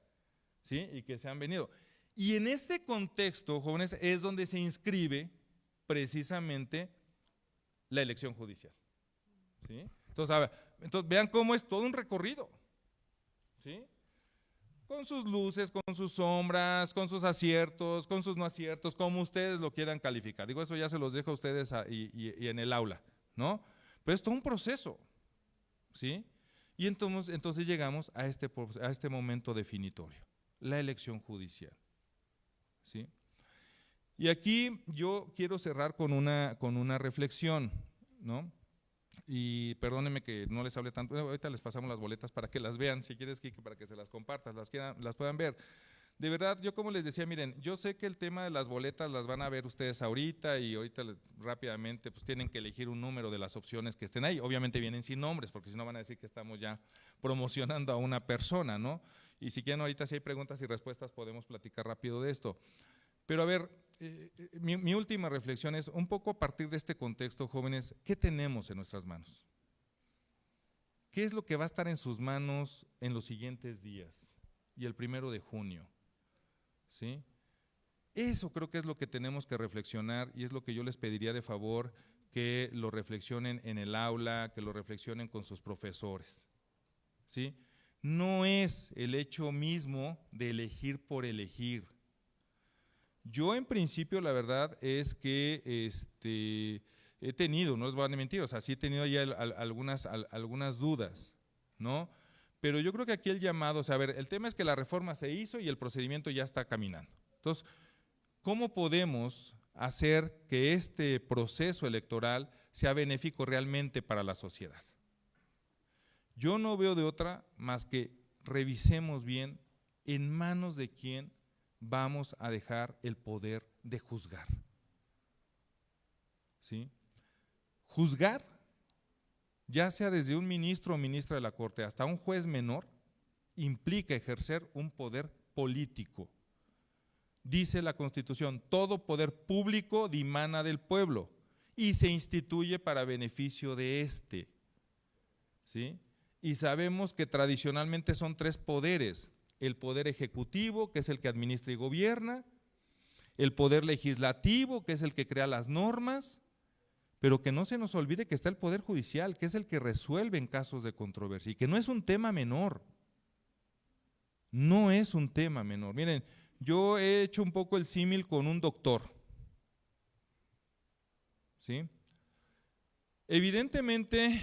¿sí? Y que se han venido. Y en este contexto, jóvenes, es donde se inscribe precisamente la elección judicial, ¿sí? Entonces, vean cómo es todo un recorrido, ¿sí? Con sus luces, con sus sombras, con sus aciertos, con sus no aciertos, como ustedes lo quieran calificar. Digo, eso ya se los dejo a ustedes y en el aula, ¿no? Pero es todo un proceso, ¿sí? Y entonces llegamos a este momento definitorio, la elección judicial, ¿sí? Y aquí yo quiero cerrar con una reflexión, ¿no? Y perdónenme que no les hable tanto, ahorita les pasamos las boletas para que las vean, si quieres, Kike, para que se las compartas, las puedan ver. De verdad, yo como les decía, miren, yo sé que el tema de las boletas las van a ver ustedes ahorita y ahorita rápidamente pues tienen que elegir un número de las opciones que estén ahí. Obviamente vienen sin nombres, porque si no van a decir que estamos ya promocionando a una persona, ¿no? Y si quieren ahorita si hay preguntas y respuestas podemos platicar rápido de esto. Pero a ver, mi última reflexión es un poco a partir de este contexto, jóvenes, ¿qué tenemos en nuestras manos? ¿Qué es lo que va a estar en sus manos en los siguientes días y el 1 de junio? ¿Sí? Eso creo que es lo que tenemos que reflexionar y es lo que yo les pediría de favor que lo reflexionen en el aula, que lo reflexionen con sus profesores. ¿Sí? No es el hecho mismo de elegir por elegir. Yo en principio la verdad es que he tenido, no les voy a mentir, o sea, sí he tenido ya algunas dudas, ¿no? Pero yo creo que aquí el llamado, o sea, a ver, el tema es que la reforma se hizo y el procedimiento ya está caminando. Entonces, ¿cómo podemos hacer que este proceso electoral sea benéfico realmente para la sociedad? Yo no veo de otra más que revisemos bien en manos de quién vamos a dejar el poder de juzgar. ¿Sí? Juzgar, ya sea desde un ministro o ministra de la Corte hasta un juez menor, implica ejercer un poder político. Dice la Constitución, todo poder público dimana del pueblo y se instituye para beneficio de éste. ¿Sí? Y sabemos que tradicionalmente son 3 poderes: el poder ejecutivo, que es el que administra y gobierna, el poder legislativo, que es el que crea las normas, pero que no se nos olvide que está el poder judicial, que es el que resuelve en casos de controversia y que no es un tema menor. No es un tema menor. Miren, yo he hecho un poco el símil con un doctor. ¿Sí? Evidentemente,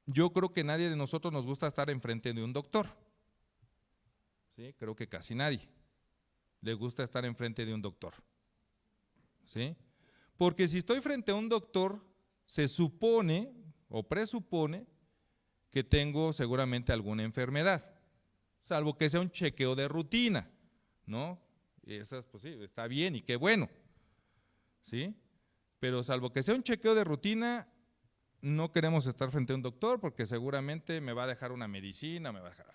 yo creo que nadie de nosotros nos gusta estar enfrente de un doctor. ¿Sí? Creo que casi nadie le gusta estar enfrente de un doctor. ¿Sí? Porque si estoy frente a un doctor, se supone o presupone que tengo seguramente alguna enfermedad, salvo que sea un chequeo de rutina, ¿no? Esas, pues sí, está bien y qué bueno, ¿sí? Pero salvo que sea un chequeo de rutina, no queremos estar frente a un doctor porque seguramente me va a dejar una medicina, me va a dejar,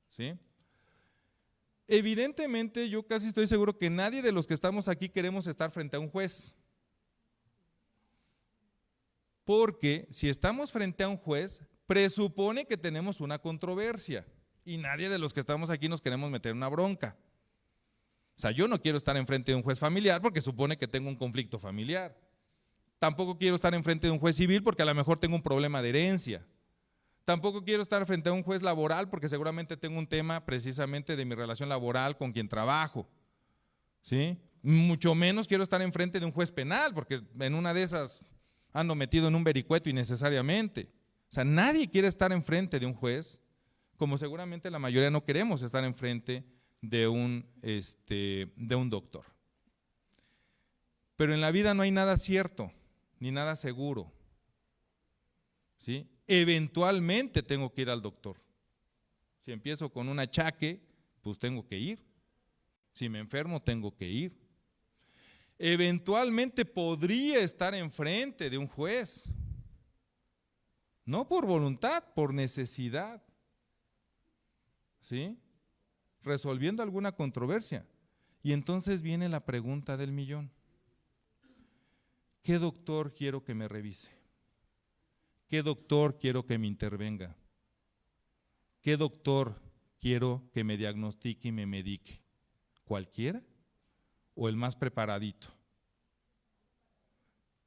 ¿sí? Evidentemente, yo casi estoy seguro que nadie de los que estamos aquí queremos estar frente a un juez. Porque si estamos frente a un juez, presupone que tenemos una controversia y nadie de los que estamos aquí nos queremos meter en una bronca. O sea, yo no quiero estar enfrente de un juez familiar porque supone que tengo un conflicto familiar. Tampoco quiero estar enfrente de un juez civil porque a lo mejor tengo un problema de herencia. Tampoco quiero estar frente a un juez laboral porque seguramente tengo un tema precisamente de mi relación laboral con quien trabajo. ¿Sí? Mucho menos quiero estar enfrente de un juez penal porque en una de esas ando metido en un vericueto innecesariamente. O sea, nadie quiere estar enfrente de un juez, como seguramente la mayoría no queremos estar enfrente de un doctor. Pero en la vida no hay nada cierto ni nada seguro. ¿Sí? Eventualmente tengo que ir al doctor. Si empiezo con un achaque, pues tengo que ir. Si me enfermo, tengo que ir. Eventualmente podría estar enfrente de un juez. No por voluntad, por necesidad. ¿Sí? Resolviendo alguna controversia. Y entonces viene la pregunta del millón. ¿Qué doctor quiero que me revise? ¿Qué doctor quiero que me intervenga? ¿Qué doctor quiero que me diagnostique y me medique? ¿Cualquiera? ¿O el más preparadito?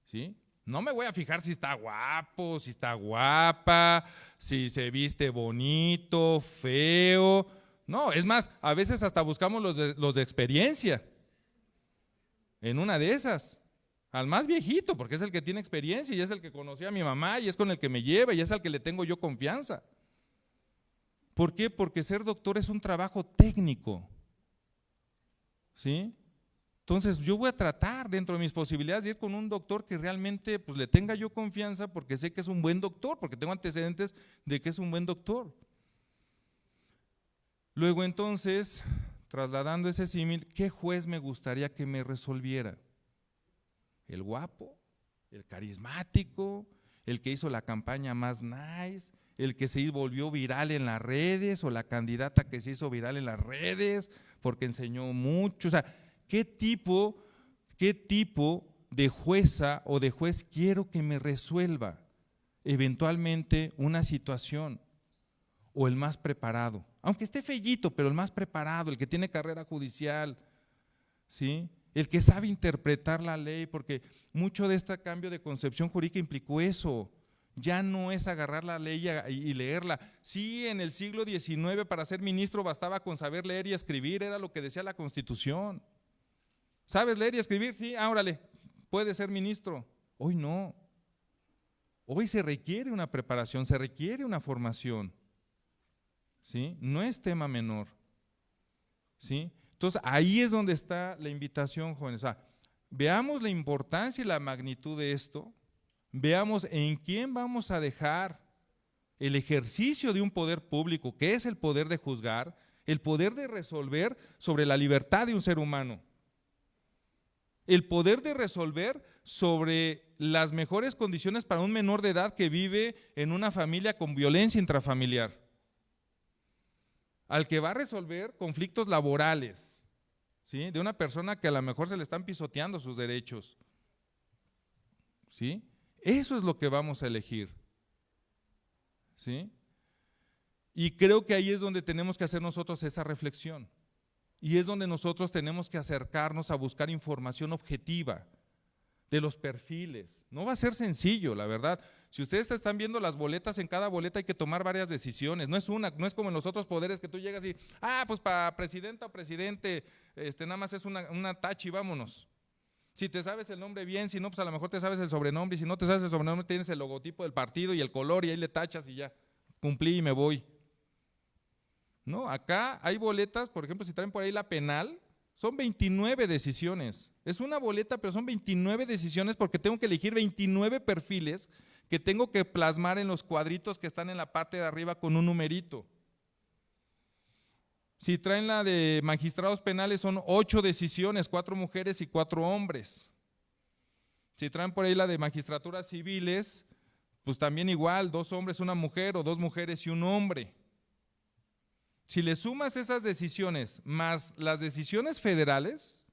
¿Sí? No me voy a fijar si está guapo, si está guapa, si se viste bonito, feo. No, es más, a veces hasta buscamos los de experiencia. En una de esas. Al más viejito, porque es el que tiene experiencia y es el que conoció a mi mamá y es con el que me lleva y es al que le tengo yo confianza. ¿Por qué? Porque ser doctor es un trabajo técnico. ¿Sí? Entonces yo voy a tratar dentro de mis posibilidades de ir con un doctor que realmente pues le tenga yo confianza porque sé que es un buen doctor, porque tengo antecedentes de que es un buen doctor. Luego entonces, trasladando ese símil, ¿qué juez me gustaría que me resolviera? ¿El guapo? ¿El carismático? ¿El que hizo la campaña más nice? ¿El que se volvió viral en las redes? ¿O la candidata que se hizo viral en las redes porque enseñó mucho? O sea, ¿qué tipo de jueza o de juez quiero que me resuelva eventualmente una situación? O el más preparado, aunque esté fellito, pero el más preparado, el que tiene carrera judicial, ¿sí? El que sabe interpretar la ley, porque mucho de este cambio de concepción jurídica implicó eso. Ya no es agarrar la ley y leerla. Sí, en el siglo XIX para ser ministro bastaba con saber leer y escribir, era lo que decía la Constitución. ¿Sabes leer y escribir? Sí, órale, puedes ser ministro. Hoy no. Hoy se requiere una preparación, se requiere una formación. ¿Sí? No es tema menor, ¿sí? Entonces ahí es donde está la invitación, jóvenes. O sea, veamos la importancia y la magnitud de esto, veamos en quién vamos a dejar el ejercicio de un poder público, que es el poder de juzgar, el poder de resolver sobre la libertad de un ser humano, el poder de resolver sobre las mejores condiciones para un menor de edad que vive en una familia con violencia intrafamiliar, al que va a resolver conflictos laborales, ¿sí? De una persona que a lo mejor se le están pisoteando sus derechos, ¿sí? Eso es lo que vamos a elegir, ¿sí? Y creo que ahí es donde tenemos que hacer nosotros esa reflexión, y es donde nosotros tenemos que acercarnos a buscar información objetiva de los perfiles. No va a ser sencillo, la verdad. Si ustedes están viendo las boletas, en cada boleta hay que tomar varias decisiones. No es como en los otros poderes que tú llegas y, pues para presidenta o presidente, nada más es una tachi, vámonos. Si te sabes el nombre bien, si no, pues a lo mejor te sabes el sobrenombre, y si no te sabes el sobrenombre, tienes el logotipo del partido y el color y ahí le tachas y ya, cumplí y me voy. No, acá hay boletas, por ejemplo, si traen por ahí la penal, son 29 decisiones. Es una boleta, pero son 29 decisiones porque tengo que elegir 29 perfiles que tengo que plasmar en los cuadritos que están en la parte de arriba con un numerito. Si traen la de magistrados penales son 8 decisiones, 4 mujeres y 4 hombres. Si traen por ahí la de magistraturas civiles, pues también igual, 2 hombres, 1 mujer o 2 mujeres y 1 hombre. Si le sumas esas decisiones más las decisiones federales,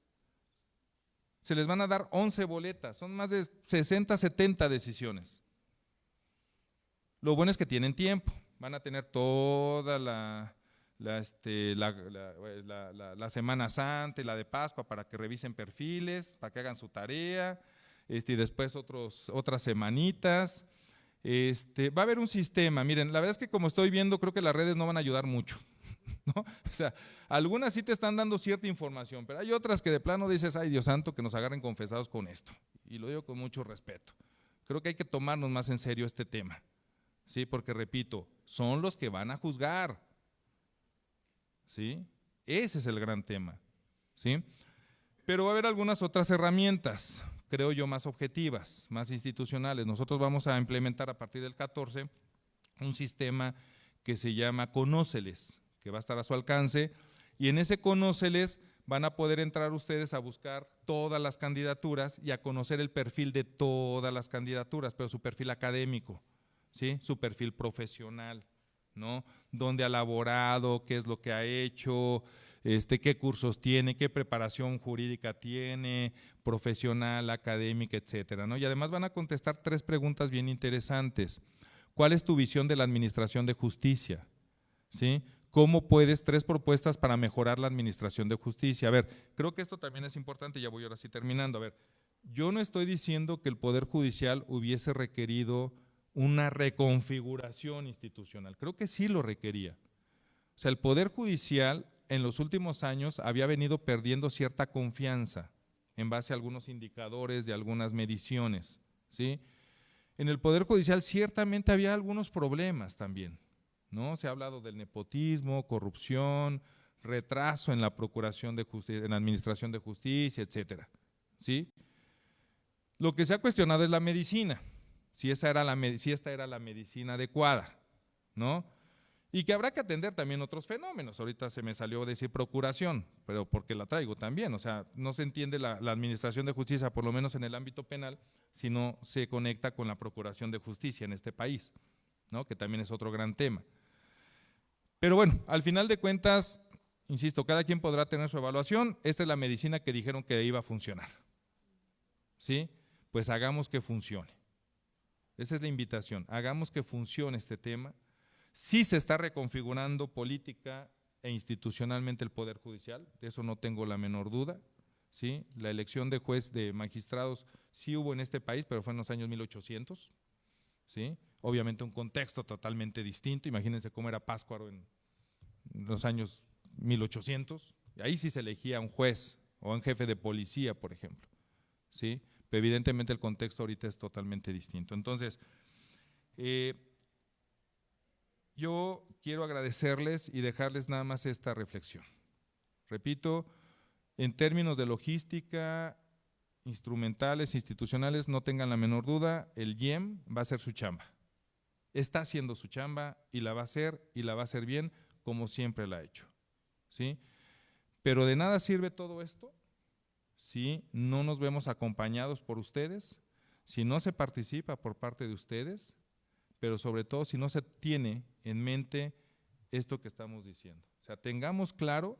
se les van a dar 11 boletas, son más de 60, 70 decisiones. Lo bueno es que tienen tiempo, van a tener toda la Semana Santa y la de Pascua para que revisen perfiles, para que hagan su tarea, y después otras semanitas. Va a haber un sistema, miren, la verdad es que como estoy viendo, creo que las redes no van a ayudar mucho. ¿No? O sea, algunas sí te están dando cierta información, pero hay otras que de plano dices, ay Dios santo, que nos agarren confesados con esto, y lo digo con mucho respeto. Creo que hay que tomarnos más en serio este tema, ¿sí? Porque repito, son los que van a juzgar, ¿sí? Ese es el gran tema, ¿sí? Pero va a haber algunas otras herramientas, creo yo, más objetivas, más institucionales. Nosotros vamos a implementar a partir del 14 un sistema que se llama Conóceles, que va a estar a su alcance, y en ese Conóceles van a poder entrar ustedes a buscar todas las candidaturas y a conocer el perfil de todas las candidaturas, pero su perfil académico, ¿sí? Su perfil profesional, ¿no? Dónde ha laborado, qué es lo que ha hecho, qué cursos tiene, qué preparación jurídica tiene, profesional, académica, etcétera, ¿no? Y además van a contestar 3 preguntas bien interesantes. ¿Cuál es tu visión de la administración de justicia? ¿Sí? ¿Cómo puedes? 3 propuestas para mejorar la administración de justicia. A ver, creo que esto también es importante, ya voy ahora sí terminando. A ver, yo no estoy diciendo que el Poder Judicial hubiese requerido una reconfiguración institucional, creo que sí lo requería. O sea, el Poder Judicial en los últimos años había venido perdiendo cierta confianza en base a algunos indicadores de algunas mediciones, ¿sí? En el Poder Judicial ciertamente había algunos problemas también, ¿no? Se ha hablado del nepotismo, corrupción, retraso en la procuración de justicia, en la administración de justicia, etcétera, ¿sí? Lo que se ha cuestionado es la medicina, si esta era la medicina adecuada, ¿no? Y que habrá que atender también otros fenómenos. Ahorita se me salió decir procuración, pero porque la traigo también, o sea, no se entiende la administración de justicia, por lo menos en el ámbito penal, si no se conecta con la procuración de justicia en este país, ¿no? Que también es otro gran tema. Pero bueno, al final de cuentas, insisto, cada quien podrá tener su evaluación. Esta es la medicina que dijeron que iba a funcionar, ¿sí? Pues hagamos que funcione. Esa es la invitación, hagamos que funcione este tema. Sí se está reconfigurando política e institucionalmente el Poder Judicial, de eso no tengo la menor duda, ¿sí? La elección de juez, de magistrados, sí hubo en este país, pero fue en los años 1800, ¿sí? Obviamente un contexto totalmente distinto, imagínense cómo era Pátzcuaro en los años 1800, y ahí sí se elegía un juez o un jefe de policía, por ejemplo, ¿sí? Pero evidentemente el contexto ahorita es totalmente distinto. Entonces, yo quiero agradecerles y dejarles nada más esta reflexión. Repito, en términos de logística, instrumentales, institucionales, no tengan la menor duda, el IEM va a hacer su chamba. Está haciendo su chamba y la va a hacer bien como siempre la ha hecho, ¿sí? Pero de nada sirve todo esto si no nos vemos acompañados por ustedes, si no se participa por parte de ustedes, pero sobre todo si no se tiene en mente esto que estamos diciendo. O sea, tengamos claro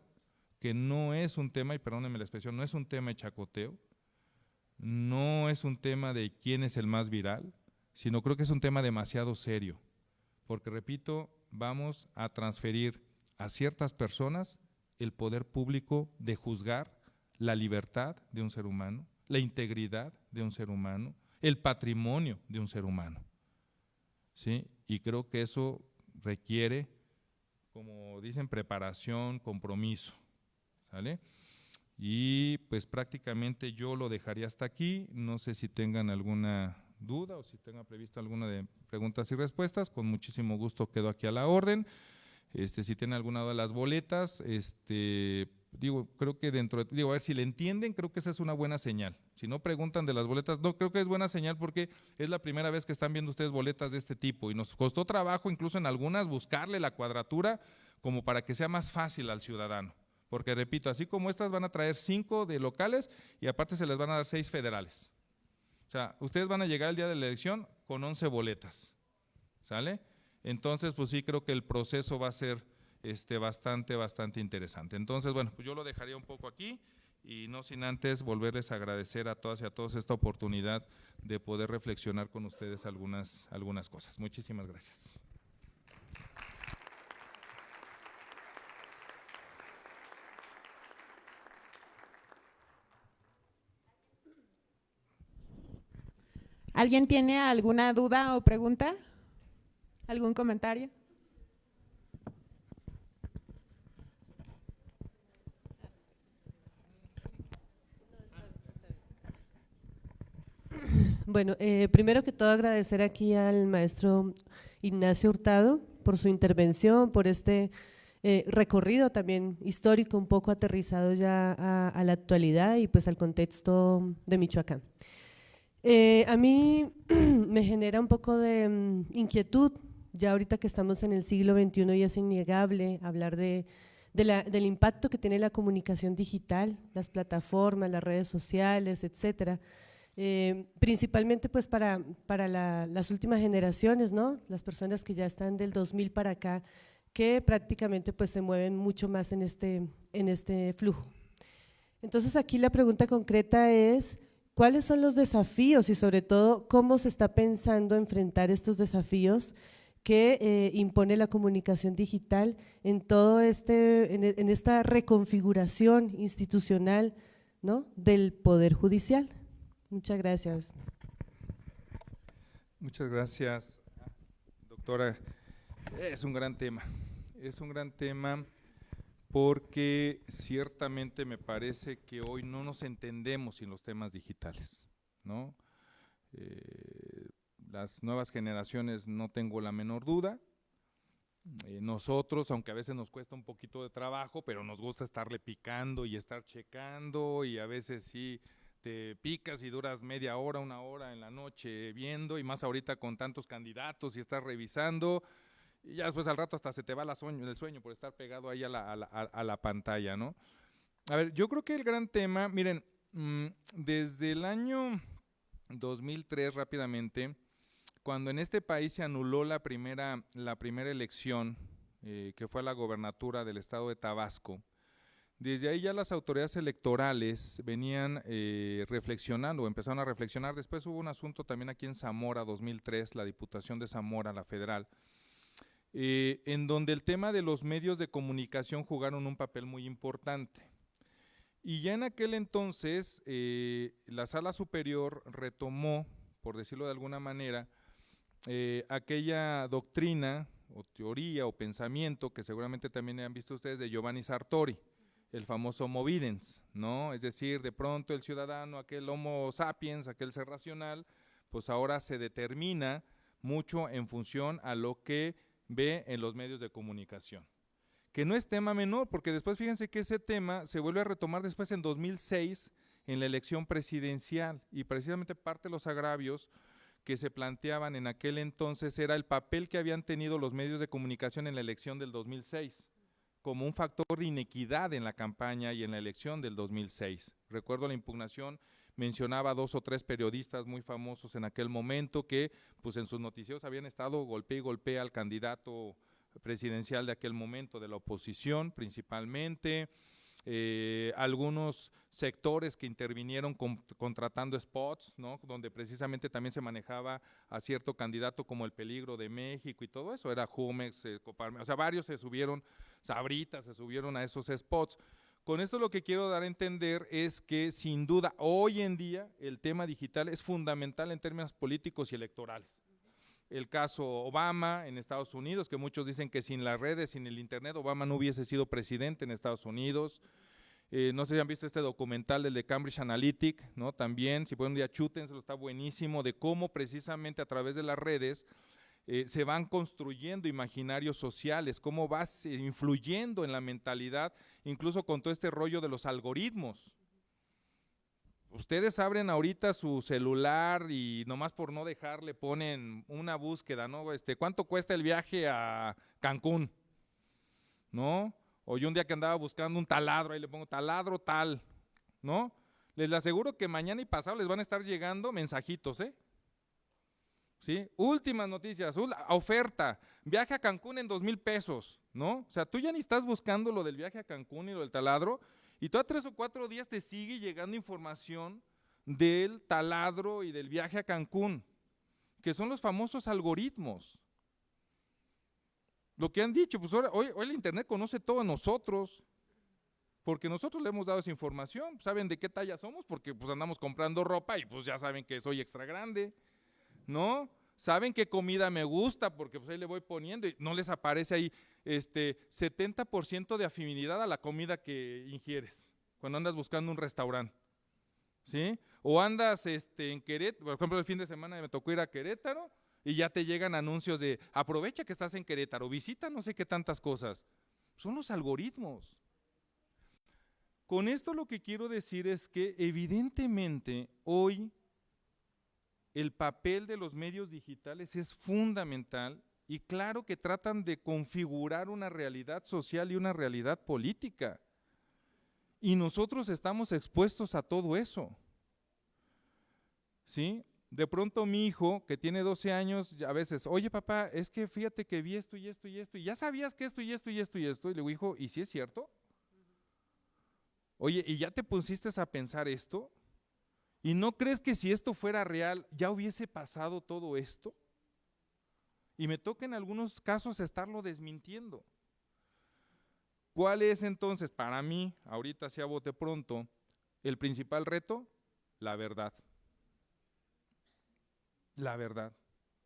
que no es un tema, y perdónenme la expresión, no es un tema de chacoteo, no es un tema de quién es el más viral, sino creo que es un tema demasiado serio, porque repito, vamos a transferir a ciertas personas el poder público de juzgar la libertad de un ser humano, la integridad de un ser humano, el patrimonio de un ser humano, ¿sí? Y creo que eso requiere, como dicen, preparación, compromiso, ¿sale? Y pues prácticamente yo lo dejaría hasta aquí, no sé si tengan alguna duda o si tengan previsto alguna de preguntas y respuestas, con muchísimo gusto quedo aquí a la orden. Si tienen alguna duda de las boletas, creo que a ver si le entienden, creo que esa es una buena señal. Si no preguntan de las boletas, no, creo que es buena señal porque es la primera vez que están viendo ustedes boletas de este tipo y nos costó trabajo incluso en algunas buscarle la cuadratura como para que sea más fácil al ciudadano. Porque repito, así como estas van a traer 5 de locales y aparte se les van a dar 6 federales. O sea, ustedes van a llegar el día de la elección con 11 boletas, ¿sale? Entonces, pues sí, creo que el proceso va a ser bastante interesante. Entonces, bueno, pues yo lo dejaría un poco aquí y no sin antes volverles a agradecer a todas y a todos esta oportunidad de poder reflexionar con ustedes algunas cosas. Muchísimas gracias. ¿Alguien tiene alguna duda o pregunta? ¿Algún comentario? Bueno, primero que todo agradecer aquí al maestro Ignacio Hurtado por su intervención, por este recorrido también histórico, un poco aterrizado ya a la actualidad y pues al contexto de Michoacán. A mí me genera un poco de inquietud, ya ahorita que estamos en el siglo XXI y es innegable hablar del impacto que tiene la comunicación digital, las plataformas, las redes sociales, etcétera. Principalmente pues para las últimas generaciones, ¿no? Las personas que ya están del 2000 para acá, que prácticamente pues se mueven mucho más en este flujo. Entonces aquí la pregunta concreta es, ¿cuáles son los desafíos y sobre todo cómo se está pensando enfrentar estos desafíos que impone la comunicación digital en todo en esta reconfiguración institucional, ¿no? Del Poder Judicial? Muchas gracias. Muchas gracias, doctora. Es un gran tema porque ciertamente me parece que hoy no nos entendemos sin los temas digitales, ¿no? Las nuevas generaciones no tengo la menor duda, nosotros, aunque a veces nos cuesta un poquito de trabajo, pero nos gusta estarle picando y estar checando, y a veces sí te picas y duras media hora, una hora en la noche viendo, y más ahorita con tantos candidatos y estás revisando, y ya después al rato hasta se te va el sueño por estar pegado ahí a la pantalla, ¿no? A ver, yo creo que el gran tema, miren, desde el año 2003 rápidamente, cuando en este país se anuló la primera elección, que fue a la gobernatura del estado de Tabasco, desde ahí ya las autoridades electorales venían reflexionando, empezaron a reflexionar. Después hubo un asunto también aquí en Zamora, 2003, la Diputación de Zamora, la federal, en donde el tema de los medios de comunicación jugaron un papel muy importante. Y ya en aquel entonces, la Sala Superior retomó, por decirlo de alguna manera, aquella doctrina o teoría o pensamiento que seguramente también han visto ustedes de Giovanni Sartori, el famoso homo videns, ¿no? Es decir, de pronto el ciudadano, aquel homo sapiens, aquel ser racional, pues ahora se determina mucho en función a lo que ve en los medios de comunicación. Que no es tema menor, porque después fíjense que ese tema se vuelve a retomar después en 2006 en la elección presidencial, y precisamente parte de los agravios que se planteaban en aquel entonces era el papel que habían tenido los medios de comunicación en la elección del 2006, como un factor de inequidad en la campaña y en la elección del 2006. Recuerdo la impugnación, mencionaba a 2 o 3 periodistas muy famosos en aquel momento que pues en sus noticieros habían estado golpe y golpe al candidato presidencial de aquel momento, de la oposición principalmente, algunos sectores que intervinieron contratando spots, ¿no? Donde precisamente también se manejaba a cierto candidato como el Peligro de México y todo eso, era Jumex, Coparmex, o sea, varios se subieron, Sabritas se subieron a esos spots. Con esto lo que quiero dar a entender es que sin duda hoy en día el tema digital es fundamental en términos políticos y electorales. El caso Obama en Estados Unidos, que muchos dicen que sin las redes, sin el internet, Obama no hubiese sido presidente en Estados Unidos. No sé si han visto este documental del de Cambridge Analytica, ¿no? También, si pueden un día chútenselo, está buenísimo, de cómo precisamente a través de las redes se van construyendo imaginarios sociales, cómo vas influyendo en la mentalidad, incluso con todo este rollo de los algoritmos. Ustedes abren ahorita su celular y nomás por no dejar le ponen una búsqueda, ¿no? ¿Cuánto cuesta el viaje a Cancún? ¿No? O yo un día que andaba buscando un taladro, ahí le pongo taladro tal, ¿no? Les aseguro que mañana y pasado les van a estar llegando mensajitos, ¿eh? ¿Sí? Últimas noticias, oferta, viaje a Cancún en 2,000 pesos, ¿no? O sea, tú ya ni estás buscando lo del viaje a Cancún y lo del taladro, y todos 3 o 4 días te sigue llegando información del taladro y del viaje a Cancún, que son los famosos algoritmos. Lo que han dicho, pues hoy el internet conoce todo de nosotros, porque nosotros le hemos dado esa información, saben de qué talla somos, porque pues andamos comprando ropa y pues ya saben que soy extra grande, ¿no? Saben qué comida me gusta, porque pues ahí le voy poniendo y no les aparece ahí 70% de afinidad a la comida que ingieres, cuando andas buscando un restaurante, ¿sí? O andas en Querétaro, por ejemplo el fin de semana me tocó ir a Querétaro, y ya te llegan anuncios de aprovecha que estás en Querétaro, visita no sé qué tantas cosas. Son los algoritmos. Con esto lo que quiero decir es que evidentemente hoy el papel de los medios digitales es fundamental y claro que tratan de configurar una realidad social y una realidad política. Y nosotros estamos expuestos a todo eso. ¿Sí? De pronto mi hijo, que tiene 12 años, a veces, oye papá, es que fíjate que vi esto y esto y esto, y ya sabías que esto y esto y esto y esto, y le digo, hijo, ¿y si es cierto? Oye, ¿y ya te pusiste a pensar esto? ¿Y no crees que si esto fuera real, ya hubiese pasado todo esto? Y me toca en algunos casos estarlo desmintiendo. ¿Cuál es entonces, para mí, ahorita sí a bote pronto, el principal reto? La verdad. La verdad.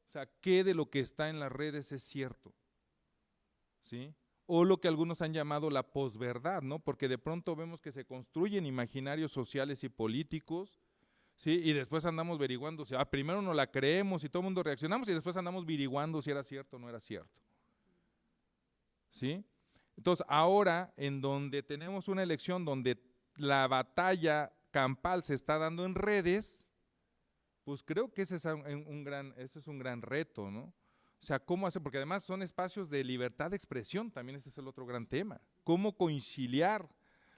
O sea, ¿qué de lo que está en las redes es cierto? ¿Sí? O lo que algunos han llamado la posverdad, ¿no? Porque de pronto vemos que se construyen imaginarios sociales y políticos, ¿sí? Y después andamos averiguando, primero no la creemos y todo el mundo reaccionamos y después andamos averiguando si era cierto o no era cierto. ¿sí? Entonces, ahora, en donde tenemos una elección donde la batalla campal se está dando en redes, pues creo que ese es un gran reto, ¿no? O sea, ¿cómo hacer? Porque además son espacios de libertad de expresión, también ese es el otro gran tema. ¿Cómo conciliar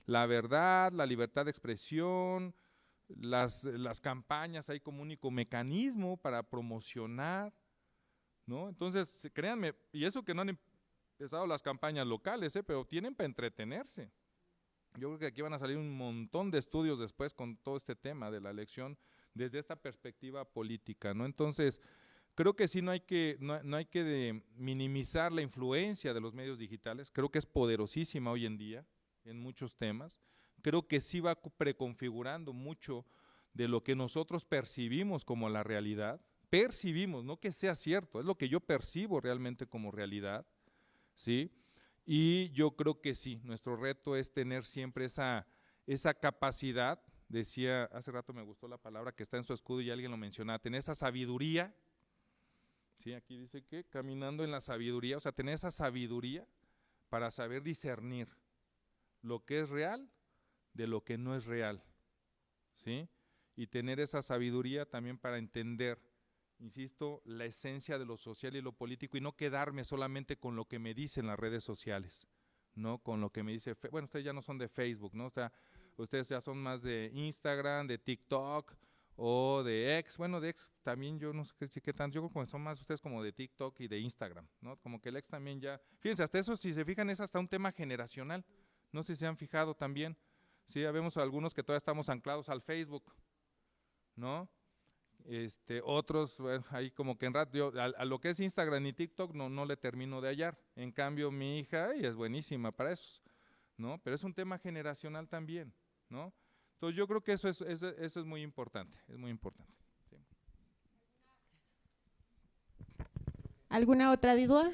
la verdad, la libertad de expresión, las campañas ahí como único mecanismo para promocionar, ¿no? Entonces, créanme, y eso que no han empezado las campañas locales, pero tienen para entretenerse. Yo creo que aquí van a salir un montón de estudios después con todo este tema de la elección desde esta perspectiva política, ¿no? Entonces, creo que sí no hay que minimizar la influencia de los medios digitales, creo que es poderosísima hoy en día en muchos temas, creo que sí va preconfigurando mucho de lo que nosotros percibimos como la realidad, percibimos, no que sea cierto, es lo que yo percibo realmente como realidad, ¿sí? Y yo creo que sí, nuestro reto es tener siempre esa capacidad, decía, hace rato me gustó la palabra que está en su escudo y alguien lo mencionaba, tener esa sabiduría, ¿sí? Aquí dice que caminando en la sabiduría, o sea, tener esa sabiduría para saber discernir lo que es real de lo que no es real, ¿sí? Y tener esa sabiduría también para entender, insisto, la esencia de lo social y lo político y no quedarme solamente con lo que me dicen las redes sociales, ¿no? Con lo que me dice, bueno, ustedes ya no son de Facebook, ¿no? O sea, ustedes ya son más de Instagram, de TikTok o de X, bueno, de X también yo no sé qué tanto, yo creo que son más ustedes como de TikTok y de Instagram, ¿no? Como que el X también ya, fíjense, hasta eso si se fijan es hasta un tema generacional, no sé si se han fijado también, sí, ya vemos algunos que todavía estamos anclados al Facebook, ¿no? Otros, bueno, ahí como que en rato, a lo que es Instagram y TikTok no le termino de hallar, en cambio mi hija es buenísima para eso, ¿no? Pero es un tema generacional también, ¿no? Entonces yo creo que eso es muy importante, es muy importante. Sí. ¿Alguna otra duda?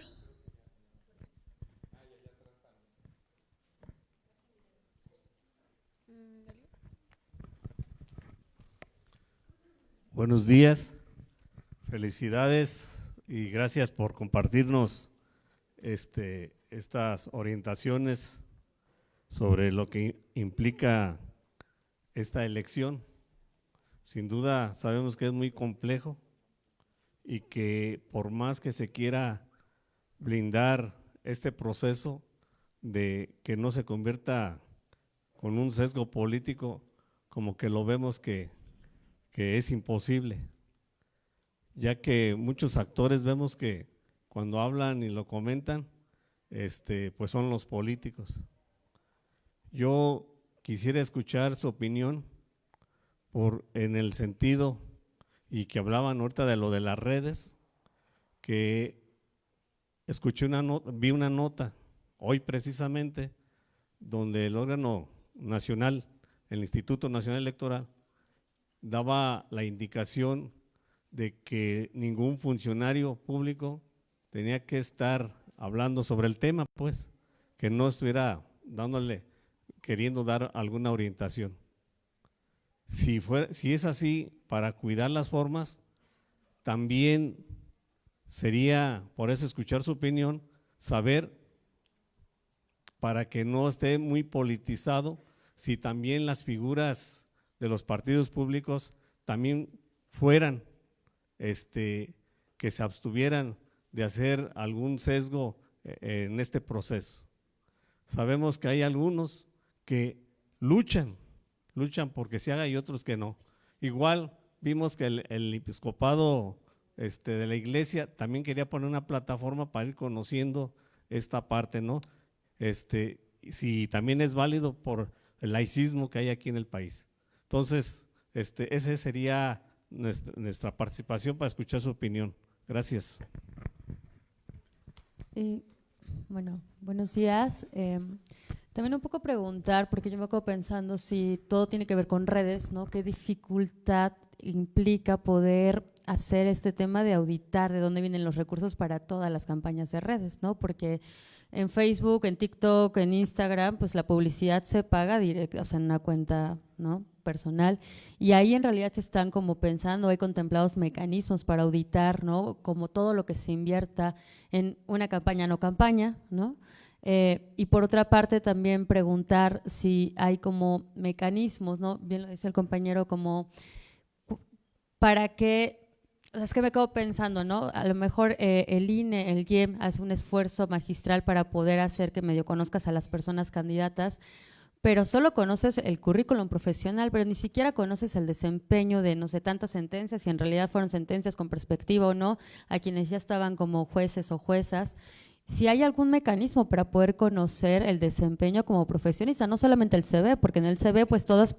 Buenos días, felicidades y gracias por compartirnos estas orientaciones sobre lo que implica esta elección. Sin duda sabemos que es muy complejo y que por más que se quiera blindar este proceso de que no se convierta con un sesgo político, como que lo vemos que es imposible, ya que muchos actores vemos que cuando hablan y lo comentan, pues son los políticos. Yo quisiera escuchar su opinión en el sentido, y que hablaban ahorita de lo de las redes, que vi una nota hoy precisamente, donde el órgano nacional, el Instituto Nacional Electoral, daba la indicación de que ningún funcionario público tenía que estar hablando sobre el tema, pues, que no estuviera queriendo dar alguna orientación. Si es así, para cuidar las formas, también sería, por eso escuchar su opinión, saber, para que no esté muy politizado, si también las figuras de los partidos públicos también fueran, que se abstuvieran de hacer algún sesgo en este proceso. Sabemos que hay algunos que luchan porque se haga y otros que no. Igual vimos que el episcopado de la iglesia también quería poner una plataforma para ir conociendo esta parte, ¿no? Si también es válido por el laicismo que hay aquí en el país. Entonces, ese sería nuestra participación para escuchar su opinión. Gracias. Bueno, buenos días. También un poco preguntar, porque yo me quedo pensando si todo tiene que ver con redes, ¿no? ¿Qué dificultad implica poder hacer este tema de auditar de dónde vienen los recursos para todas las campañas de redes, ¿no? Porque en Facebook, en TikTok, en Instagram, pues la publicidad se paga directa, o sea, en una cuenta, ¿no?, personal, y ahí en realidad se están como pensando, hay contemplados mecanismos para auditar, ¿no?, como todo lo que se invierta en una campaña, no campaña, ¿no? Y por otra parte también preguntar si hay como mecanismos, ¿no? Bien lo dice el compañero, como para que, o sea, es que me quedo pensando, ¿no? A lo mejor el INE, el IEM hace un esfuerzo magistral para poder hacer que medio conozcas a las personas candidatas, pero solo conoces el currículum profesional, pero ni siquiera conoces el desempeño de, no sé, tantas sentencias, si en realidad fueron sentencias con perspectiva o no, a quienes ya estaban como jueces o juezas. Si hay algún mecanismo para poder conocer el desempeño como profesionista, no solamente el CV, porque en el CV pues todas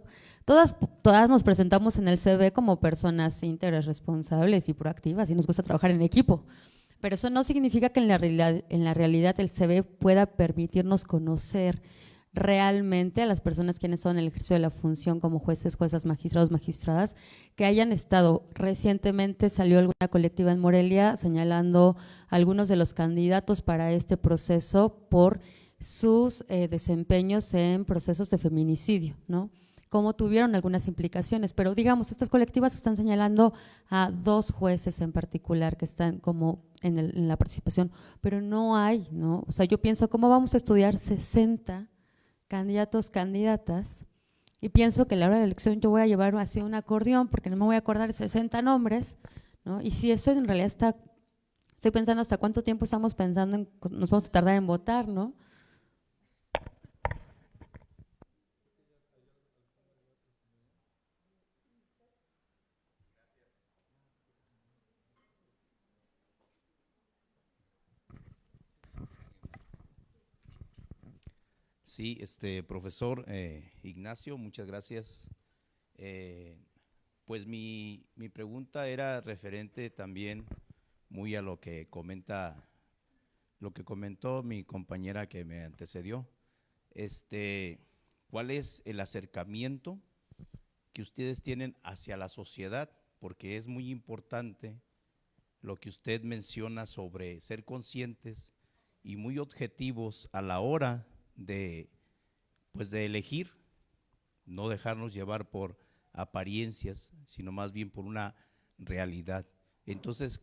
nos presentamos en el CV como personas íntegras, responsables y proactivas y nos gusta trabajar en equipo. Pero eso no significa que en la realidad el CV pueda permitirnos conocer realmente a las personas quienes son en el ejercicio de la función como jueces, juezas, magistrados, magistradas, que hayan estado. Recientemente salió alguna colectiva en Morelia señalando algunos de los candidatos para este proceso por sus desempeños en procesos de feminicidio, ¿no? Cómo tuvieron algunas implicaciones, pero digamos, estas colectivas están señalando a 2 jueces en particular que están como en la participación, pero no hay, ¿no? O sea, yo pienso, ¿cómo vamos a estudiar 60 candidatos, candidatas? Y pienso que a la hora de la elección yo voy a llevar así un acordeón porque no me voy a acordar de 60 nombres, ¿no? Y si eso en realidad estoy pensando hasta cuánto tiempo estamos pensando nos vamos a tardar en votar, ¿no? Sí, profesor Ignacio, muchas gracias. Pues mi pregunta era referente también muy a lo que comentó mi compañera que me antecedió. ¿Cuál es el acercamiento que ustedes tienen hacia la sociedad? Porque es muy importante lo que usted menciona sobre ser conscientes y muy objetivos a la hora de elegir, no dejarnos llevar por apariencias, sino más bien por una realidad. Entonces,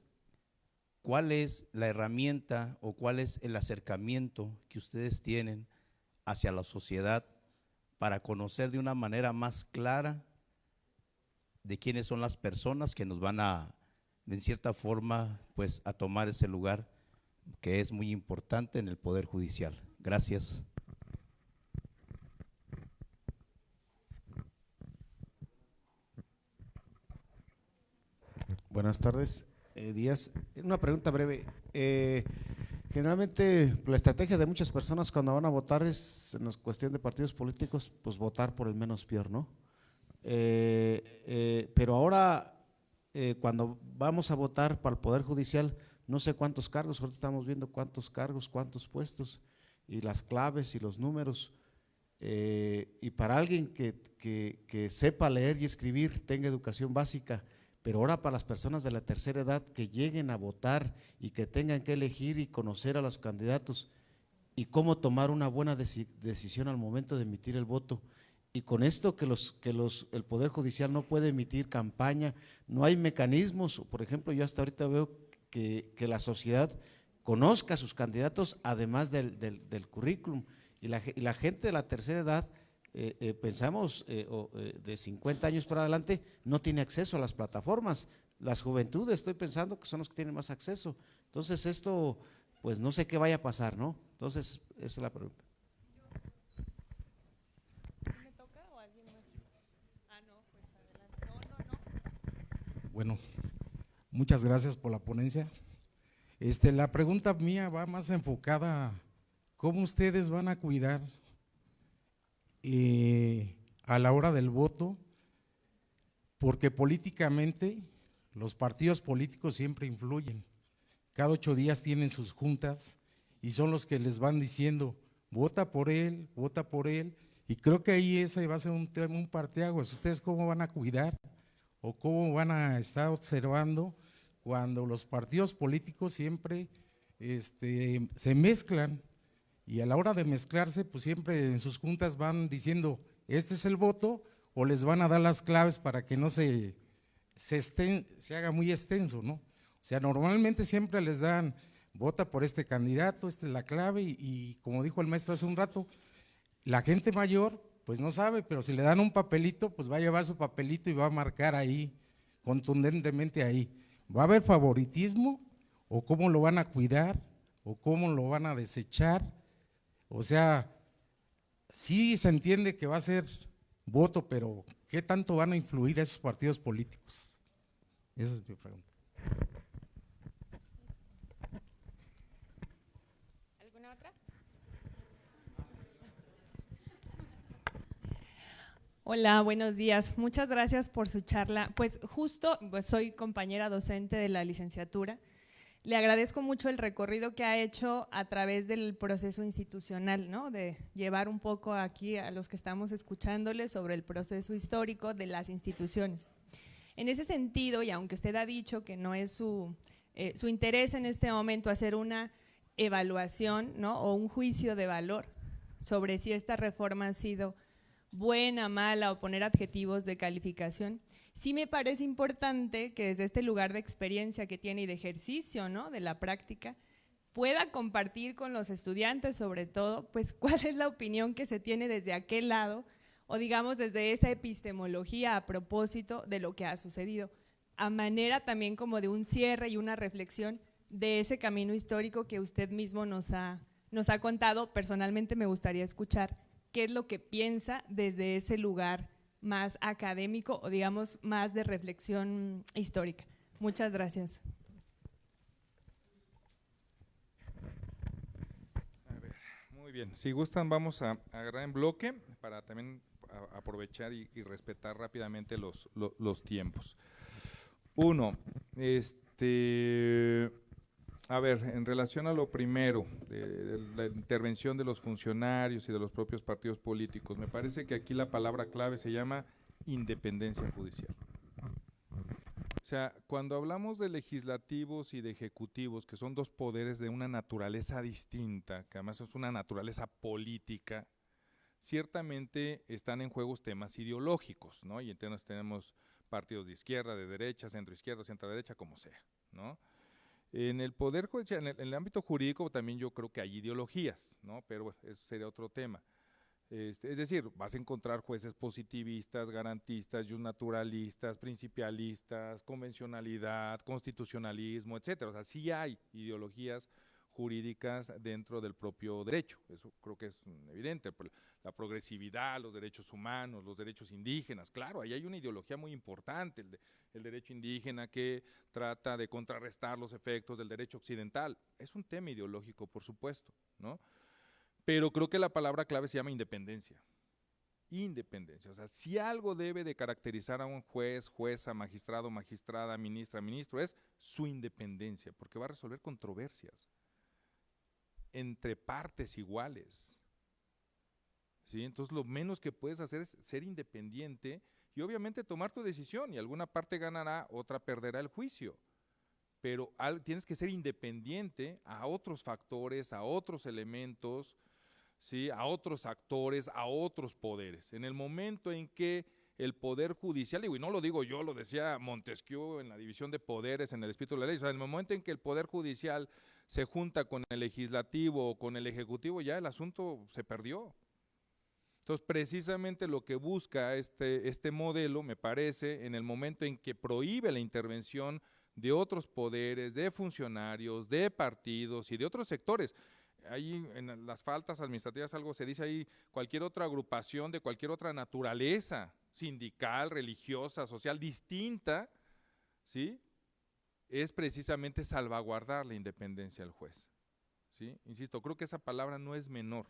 ¿cuál es la herramienta o cuál es el acercamiento que ustedes tienen hacia la sociedad para conocer de una manera más clara de quiénes son las personas que nos van a, en cierta forma, pues a tomar ese lugar que es muy importante en el Poder Judicial? Gracias. Buenas tardes, Díaz. Una pregunta breve. Generalmente la estrategia de muchas personas cuando van a votar es, en la cuestión de partidos políticos, pues votar por el menos peor, ¿no? Pero ahora, cuando vamos a votar para el Poder Judicial, no sé cuántos cargos, ahorita estamos viendo cuántos cargos, cuántos puestos, y las claves y los números. Y para alguien que sepa leer y escribir, tenga educación básica, pero ahora para las personas de la tercera edad que lleguen a votar y que tengan que elegir y conocer a los candidatos y cómo tomar una buena decisión al momento de emitir el voto. Y con esto el Poder Judicial no puede emitir campaña, no hay mecanismos. Por ejemplo, yo hasta ahorita veo que la sociedad conozca a sus candidatos además del currículum, y la gente de la tercera edad, pensamos de 50 años para adelante, no tiene acceso a las plataformas. Las juventudes, estoy pensando que son los que tienen más acceso. Entonces esto, pues no sé qué vaya a pasar, ¿no? Entonces, esa es la pregunta. ¿Me toca o alguien más? Ah, no, pues adelante. No. Bueno, muchas gracias por la ponencia. La pregunta mía va más enfocada a cómo ustedes van a cuidar a la hora del voto, porque políticamente los partidos políticos siempre influyen. Cada 8 días tienen sus juntas y son los que les van diciendo, vota por él, y creo que ahí ese va a ser un parteaguas. ¿Ustedes cómo van a cuidar o cómo van a estar observando cuando los partidos políticos siempre se mezclan? Y a la hora de mezclarse, pues siempre en sus juntas van diciendo, este es el voto, o les van a dar las claves para que no se haga muy extenso, ¿no? O sea, normalmente siempre les dan vota por este candidato, esta es la clave, y como dijo el maestro hace un rato, la gente mayor pues no sabe, pero si le dan un papelito, pues va a llevar su papelito y va a marcar ahí, contundentemente ahí. ¿Va a haber favoritismo o cómo lo van a cuidar o cómo lo van a desechar? O sea, sí se entiende que va a ser voto, pero ¿qué tanto van a influir esos partidos políticos? Esa es mi pregunta. ¿Alguna otra? Hola, buenos días. Muchas gracias por su charla. Pues justo, pues soy compañera docente de la licenciatura. Le agradezco mucho el recorrido que ha hecho a través del proceso institucional, ¿no? De llevar un poco aquí a los que estamos escuchándole sobre el proceso histórico de las instituciones. En ese sentido, y aunque usted ha dicho que no es su interés en este momento hacer una evaluación, ¿no? O un juicio de valor sobre si esta reforma ha sido buena, mala o poner adjetivos de calificación, sí me parece importante que desde este lugar de experiencia que tiene y de ejercicio, ¿no? De la práctica, pueda compartir con los estudiantes sobre todo, pues cuál es la opinión que se tiene desde aquel lado o digamos desde esa epistemología a propósito de lo que ha sucedido, a manera también como de un cierre y una reflexión de ese camino histórico que usted mismo nos ha contado. Personalmente me gustaría escuchar qué es lo que piensa desde ese lugar más académico o digamos más de reflexión histórica. Muchas gracias. A ver, muy bien. Si gustan, vamos a agarrar en bloque para también aprovechar y respetar rápidamente los tiempos. Uno, a ver, en relación a lo primero, de la intervención de los funcionarios y de los propios partidos políticos, me parece que aquí la palabra clave se llama independencia judicial. O sea, cuando hablamos de legislativos y de ejecutivos, que son dos poderes de una naturaleza distinta, que además es una naturaleza política, ciertamente están en juegos temas ideológicos, ¿no? Y entonces tenemos partidos de izquierda, de derecha, centro izquierda, centro derecha, como sea, ¿no? En el poder judicial, en el ámbito jurídico también yo creo que hay ideologías, ¿no? Pero bueno, eso sería otro tema. Es decir, vas a encontrar jueces positivistas, garantistas, naturalistas, principialistas, convencionalidad, constitucionalismo, etcétera. O sea, sí hay ideologías jurídicas dentro del propio derecho, eso creo que es evidente, la progresividad, los derechos humanos, los derechos indígenas, claro, ahí hay una ideología muy importante, el derecho indígena que trata de contrarrestar los efectos del derecho occidental, es un tema ideológico, por supuesto, ¿no? Pero creo que la palabra clave se llama independencia. Independencia, o sea, si algo debe de caracterizar a un juez, jueza, magistrado, magistrada, ministra, ministro, es su independencia, porque va a resolver controversias entre partes iguales, ¿sí? Entonces lo menos que puedes hacer es ser independiente y obviamente tomar tu decisión, y alguna parte ganará, otra perderá el juicio, pero tienes que ser independiente a otros factores, a otros elementos, ¿sí? A otros actores, a otros poderes. En el momento en que el poder judicial, y no lo digo yo, lo decía Montesquieu en la división de poderes en el espíritu de la ley, o sea, en el momento en que el poder judicial se junta con el legislativo o con el ejecutivo, ya el asunto se perdió. Entonces, precisamente lo que busca este modelo, me parece, en el momento en que prohíbe la intervención de otros poderes, de funcionarios, de partidos y de otros sectores. Ahí en las faltas administrativas algo se dice ahí, cualquier otra agrupación de cualquier otra naturaleza, sindical, religiosa, social, distinta, ¿sí? Es precisamente salvaguardar la independencia del juez, ¿sí? Insisto, creo que esa palabra no es menor,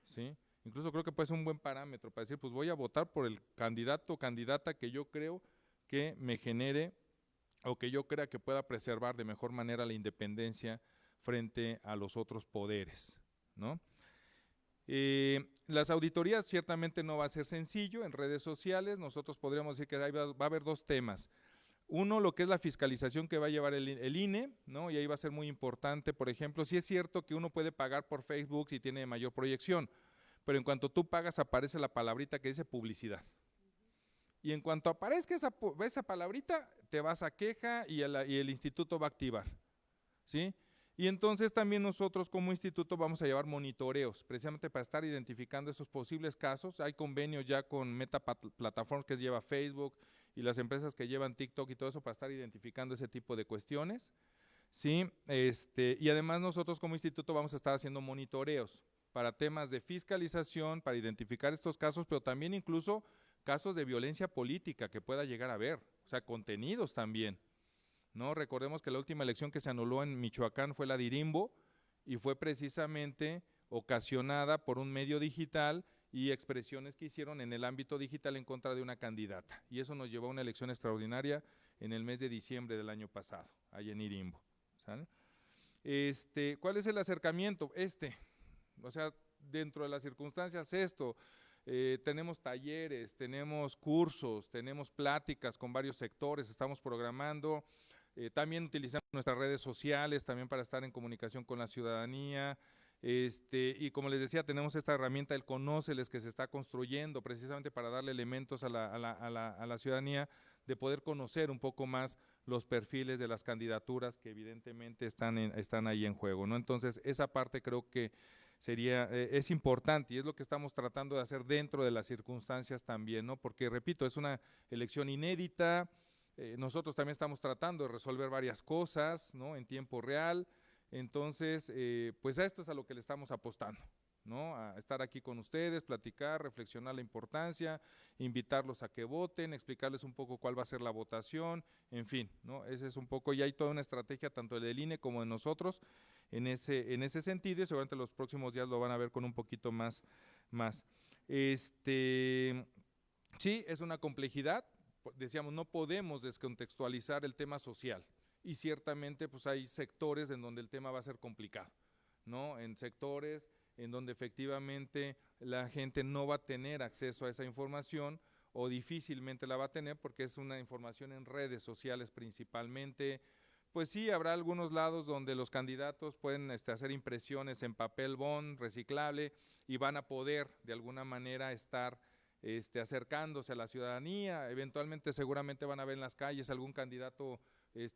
¿sí? Incluso creo que puede ser un buen parámetro para decir, pues voy a votar por el candidato o candidata que yo creo que me genere o que yo crea que pueda preservar de mejor manera la independencia frente a los otros poderes, ¿no? Las auditorías ciertamente no va a ser sencillo en redes sociales, nosotros podríamos decir que ahí va a haber dos temas. Uno, lo que es la fiscalización que va a llevar el INE, ¿no? Y ahí va a ser muy importante, por ejemplo, sí es cierto que uno puede pagar por Facebook si tiene mayor proyección, pero en cuanto tú pagas aparece la palabrita que dice publicidad. Y en cuanto aparezca esa palabrita, te vas a queja y el instituto va a activar, ¿sí? Y entonces también nosotros como instituto vamos a llevar monitoreos, precisamente para estar identificando esos posibles casos. Hay convenios ya con Meta Plataformas que lleva Facebook y las empresas que llevan TikTok y todo eso para estar identificando ese tipo de cuestiones. Sí, y además nosotros como instituto vamos a estar haciendo monitoreos para temas de fiscalización, para identificar estos casos, pero también incluso casos de violencia política que pueda llegar a haber, o sea, contenidos también, ¿no? Recordemos que la última elección que se anuló en Michoacán fue la de Irimbo y fue precisamente ocasionada por un medio digital y expresiones que hicieron en el ámbito digital en contra de una candidata. Y eso nos llevó a una elección extraordinaria en el mes de diciembre del año pasado, allá en Irimbo. ¿Sale? ¿Cuál es el acercamiento? O sea, dentro de las circunstancias tenemos talleres, tenemos cursos, tenemos pláticas con varios sectores, estamos programando, también utilizamos nuestras redes sociales también para estar en comunicación con la ciudadanía, y como les decía, tenemos esta herramienta del Conóceles que se está construyendo precisamente para darle elementos a la ciudadanía de poder conocer un poco más los perfiles de las candidaturas que evidentemente están ahí en juego, ¿no? Entonces, esa parte creo que es importante y es lo que estamos tratando de hacer dentro de las circunstancias también, ¿no? Porque, repito, es una elección inédita, nosotros también estamos tratando de resolver varias cosas, ¿no? En tiempo real. Entonces, pues a esto es a lo que le estamos apostando, ¿no? A estar aquí con ustedes, platicar, reflexionar la importancia, invitarlos a que voten, explicarles un poco cuál va a ser la votación, en fin, ¿no? Ese es un poco, y hay toda una estrategia tanto del INE como de nosotros en ese sentido, y seguramente los próximos días lo van a ver con un poquito más. Sí, es una complejidad, decíamos, no podemos descontextualizar el tema social. Y ciertamente pues hay sectores en donde el tema va a ser complicado, ¿no? En sectores en donde efectivamente la gente no va a tener acceso a esa información o difícilmente la va a tener porque es una información en redes sociales principalmente. Pues sí, habrá algunos lados donde los candidatos pueden hacer impresiones en papel bond reciclable y van a poder de alguna manera estar acercándose a la ciudadanía. Eventualmente seguramente van a ver en las calles algún candidato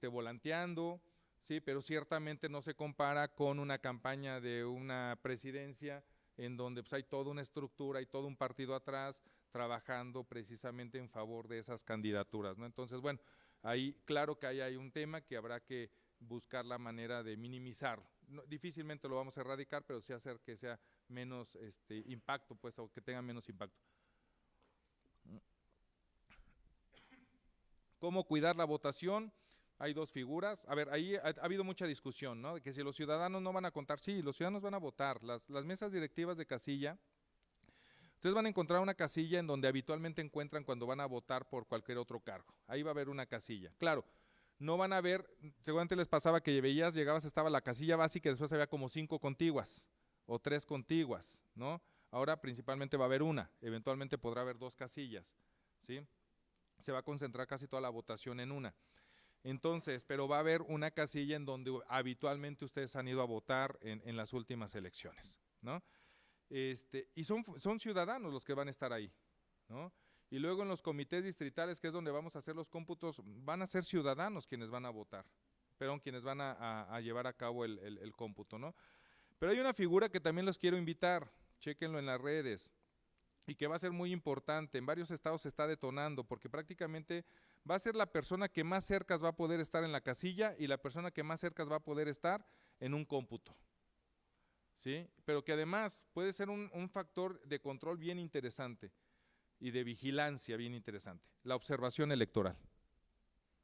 volanteando, sí, pero ciertamente no se compara con una campaña de una presidencia en donde pues hay toda una estructura y todo un partido atrás trabajando precisamente en favor de esas candidaturas, ¿no? Entonces, bueno, ahí claro que ahí hay un tema que habrá que buscar la manera de minimizarlo. No, difícilmente lo vamos a erradicar, pero sí hacer que sea menos impacto, pues, o que tenga menos impacto. ¿Cómo cuidar la votación? Hay dos figuras. A ver, ahí ha habido mucha discusión, ¿no? De que si los ciudadanos no van a contar, sí, los ciudadanos van a votar. Las mesas directivas de casilla, ustedes van a encontrar una casilla en donde habitualmente encuentran cuando van a votar por cualquier otro cargo. Ahí va a haber una casilla. Claro, no van a ver, seguramente les pasaba que llegabas, estaba la casilla básica y después había como 5 contiguas o 3 contiguas, ¿no? Ahora principalmente va a haber una, eventualmente podrá haber 2 casillas, ¿sí? Se va a concentrar casi toda la votación en una. Entonces, pero va a haber una casilla en donde habitualmente ustedes han ido a votar en las últimas elecciones, ¿no? Y son ciudadanos los que van a estar ahí, ¿no? Y luego en los comités distritales, que es donde vamos a hacer los cómputos, van a ser ciudadanos quienes van a votar, quienes van a llevar a cabo el cómputo, ¿no? Pero hay una figura que también los quiero invitar, chéquenlo en las redes, y que va a ser muy importante, en varios estados se está detonando, porque prácticamente va a ser la persona que más cerca va a poder estar en la casilla y la persona que más cerca va a poder estar en un cómputo, ¿sí? Pero que además puede ser un factor de control bien interesante y de vigilancia bien interesante, la observación electoral.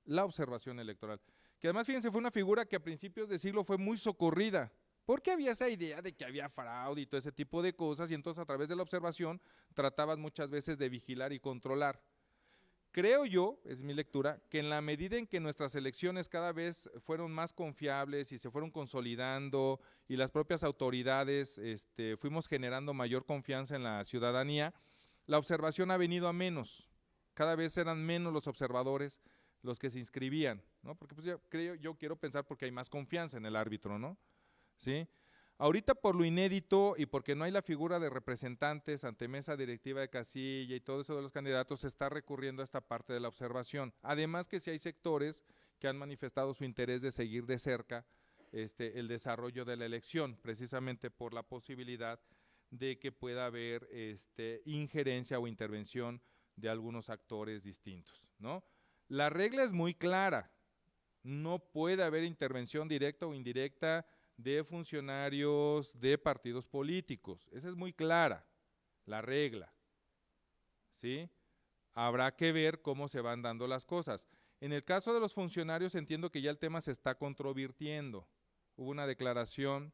La observación electoral, que además fíjense fue una figura que a principios de siglo fue muy socorrida, porque había esa idea de que había fraude y todo ese tipo de cosas, y entonces a través de la observación tratabas muchas veces de vigilar y controlar. Creo yo, es mi lectura, que en la medida en que nuestras elecciones cada vez fueron más confiables y se fueron consolidando y las propias autoridades fuimos generando mayor confianza en la ciudadanía, la observación ha venido a menos, cada vez eran menos los observadores los que se inscribían, ¿no? Porque pues yo quiero pensar porque hay más confianza en el árbitro, ¿no? ¿Sí? Ahorita por lo inédito y porque no hay la figura de representantes ante mesa directiva de casilla y todo eso de los candidatos, se está recurriendo a esta parte de la observación. Además que sí hay sectores que han manifestado su interés de seguir de cerca el desarrollo de la elección, precisamente por la posibilidad de que pueda haber injerencia o intervención de algunos actores distintos, ¿no? La regla es muy clara, no puede haber intervención directa o indirecta de funcionarios de partidos políticos, esa es muy clara, la regla, ¿sí? Habrá que ver cómo se van dando las cosas. En el caso de los funcionarios entiendo que ya el tema se está controvirtiendo. Hubo una declaración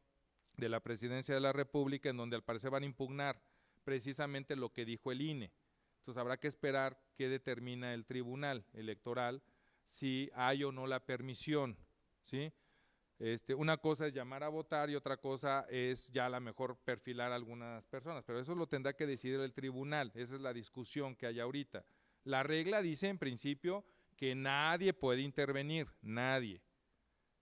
de la Presidencia de la República en donde al parecer van a impugnar precisamente lo que dijo el INE. Entonces habrá que esperar qué determina el Tribunal Electoral, si hay o no la permisión, ¿sí? Una cosa es llamar a votar y otra cosa es ya a lo mejor perfilar a algunas personas, pero eso lo tendrá que decidir el tribunal, esa es la discusión que hay ahorita. La regla dice en principio que nadie puede intervenir, nadie,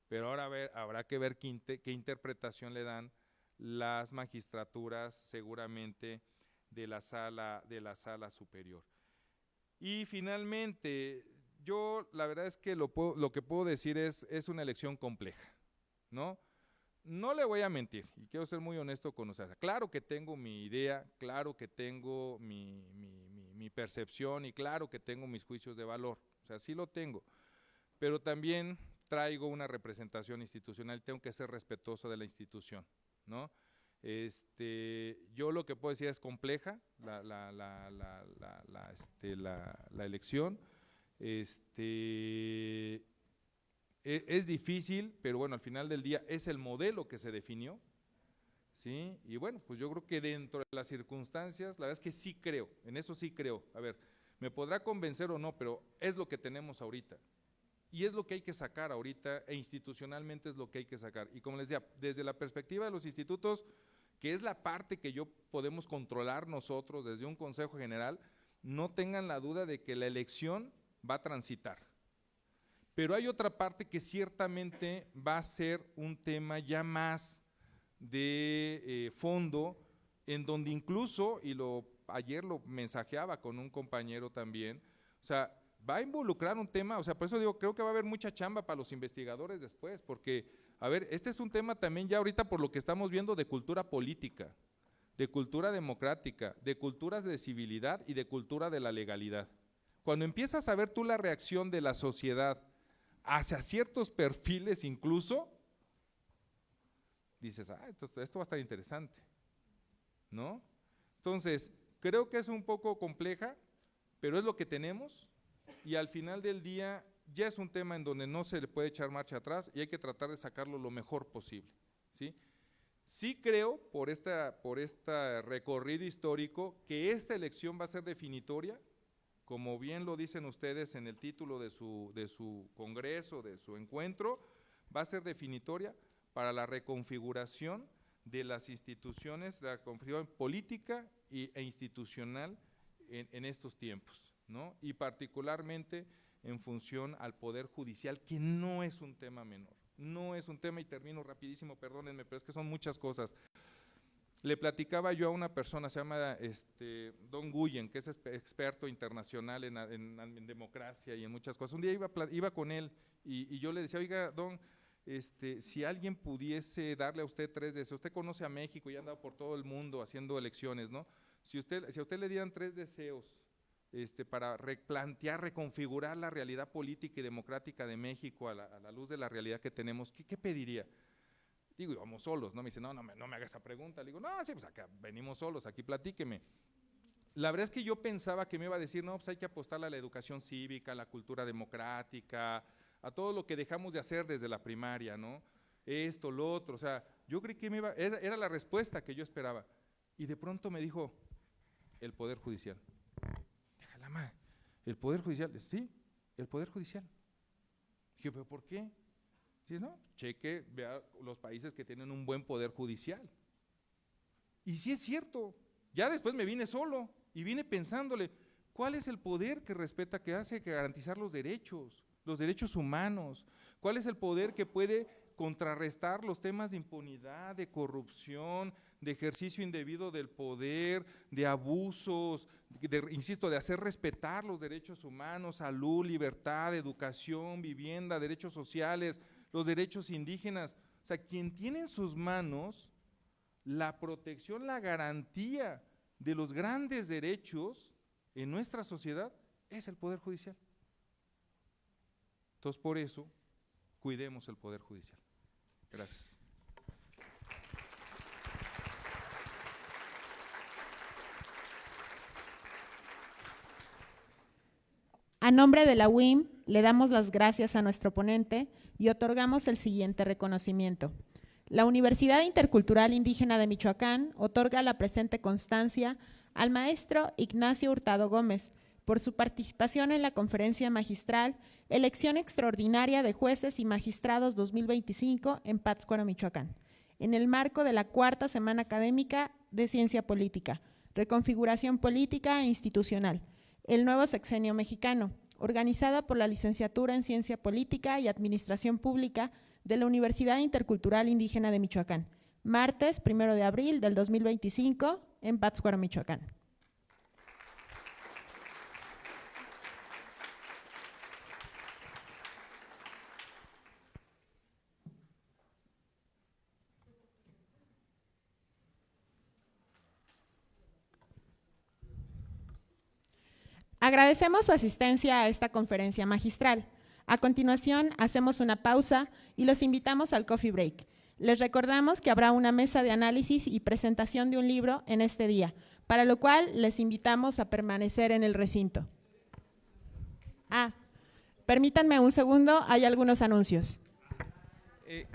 pero ahora habrá que ver qué interpretación le dan las magistraturas seguramente de la sala superior. Y finalmente, yo la verdad es que lo que puedo decir es una elección compleja, ¿no? No le voy a mentir, y quiero ser muy honesto con ustedes. Claro que tengo mi idea, claro que tengo mi percepción y claro que tengo mis juicios de valor, o sea, sí lo tengo, pero también traigo una representación institucional, tengo que ser respetuoso de la institución, ¿no? Yo lo que puedo decir es compleja la elección, es difícil, pero bueno, al final del día es el modelo que se definió, ¿sí? Y bueno, pues yo creo que dentro de las circunstancias, la verdad es que sí creo, en eso sí creo. A ver, me podrá convencer o no, pero es lo que tenemos ahorita. Y es lo que hay que sacar ahorita, e institucionalmente es lo que hay que sacar. Y como les decía, desde la perspectiva de los institutos, que es la parte que podemos controlar nosotros desde un Consejo General, no tengan la duda de que la elección va a transitar. Pero hay otra parte que ciertamente va a ser un tema ya más de fondo, en donde incluso, y ayer lo mensajeaba con un compañero también, o sea, va a involucrar un tema, o sea, por eso digo, creo que va a haber mucha chamba para los investigadores después, porque, a ver, este es un tema también ya ahorita por lo que estamos viendo de cultura política, de cultura democrática, de culturas de civilidad y de cultura de la legalidad. Cuando empiezas a ver tú la reacción de la sociedad hacia ciertos perfiles incluso, dices, esto va a estar interesante, ¿no? Entonces, creo que es un poco compleja, pero es lo que tenemos y al final del día ya es un tema en donde no se le puede echar marcha atrás y hay que tratar de sacarlo lo mejor posible, ¿sí? Sí creo, por este recorrido histórico, que esta elección va a ser definitoria, como bien lo dicen ustedes en el título de su congreso, de su encuentro, va a ser definitoria para la reconfiguración de las instituciones, la configuración política e institucional en estos tiempos, ¿no? Y particularmente en función al Poder Judicial, que no es un tema menor, no es un tema, y termino rapidísimo, perdónenme, pero es que son muchas cosas. Le platicaba yo a una persona, se llama Don Guyen, que es experto internacional en democracia y en muchas cosas. Un día iba con él y yo le decía, oiga, Don, si alguien pudiese darle a usted 3 deseos, usted conoce a México y ha andado por todo el mundo haciendo elecciones, ¿no? Si a usted le dieran 3 deseos para replantear, reconfigurar la realidad política y democrática de México a la luz de la realidad que tenemos, ¿qué pediría? Digo, íbamos solos, ¿no? Me dice, no me haga esa pregunta. Le digo, no, sí, pues acá venimos solos, aquí platíqueme. La verdad es que yo pensaba que me iba a decir, no, pues hay que apostarle a la educación cívica, a la cultura democrática, a todo lo que dejamos de hacer desde la primaria, ¿no? Esto, lo otro, o sea, yo creí que era la respuesta que yo esperaba. Y de pronto me dijo, el Poder Judicial. Déjala, ma, ¿el Poder Judicial? Sí, el Poder Judicial. Dije, ¿pero por qué? Dice, no, cheque, vea los países que tienen un buen poder judicial. Y sí es cierto, ya después me vine solo y vine pensándole, ¿cuál es el poder que respeta, que hace que garantizar los derechos humanos? ¿Cuál es el poder que puede contrarrestar los temas de impunidad, de corrupción, de ejercicio indebido del poder, de abusos, insisto, de hacer respetar los derechos humanos, salud, libertad, educación, vivienda, derechos sociales, los derechos indígenas? O sea, quien tiene en sus manos la protección, la garantía de los grandes derechos en nuestra sociedad es el Poder Judicial. Entonces, por eso, cuidemos el Poder Judicial. Gracias. A nombre de la UIM, le damos las gracias a nuestro ponente y otorgamos el siguiente reconocimiento. La Universidad Intercultural Indígena de Michoacán otorga la presente constancia al maestro Ignacio Hurtado Gómez por su participación en la conferencia magistral Elección Extraordinaria de Jueces y Magistrados 2025 en Pátzcuaro, Michoacán, en el marco de la 4ª Semana Académica de Ciencia Política, Reconfiguración Política e Institucional, el nuevo sexenio mexicano, organizada por la Licenciatura en Ciencia Política y Administración Pública de la Universidad Intercultural Indígena de Michoacán, martes 1 de abril del 2025 en Pátzcuaro, Michoacán. Agradecemos su asistencia a esta conferencia magistral. A continuación, hacemos una pausa y los invitamos al coffee break. Les recordamos que habrá una mesa de análisis y presentación de un libro en este día, para lo cual les invitamos a permanecer en el recinto. Permítanme un segundo, hay algunos anuncios.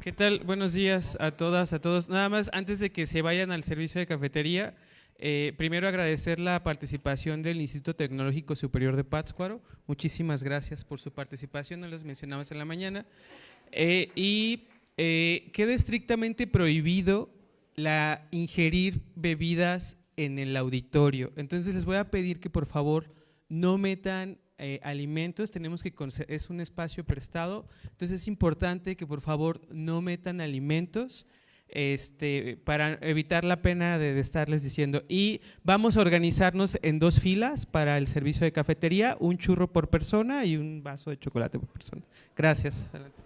¿Qué tal? Buenos días a todas, a todos. Nada más, antes de que se vayan al servicio de cafetería, primero agradecer la participación del Instituto Tecnológico Superior de Pátzcuaro. Muchísimas gracias por su participación, no los mencionamos en la mañana. Queda estrictamente prohibido ingerir bebidas en el auditorio. Entonces les voy a pedir que por favor no metan alimentos, es un espacio prestado, entonces es importante que por favor no metan alimentos. Para evitar la pena de estarles diciendo, y vamos a organizarnos en 2 filas para el servicio de cafetería, un churro por persona y un vaso de chocolate por persona. Gracias. Adelante.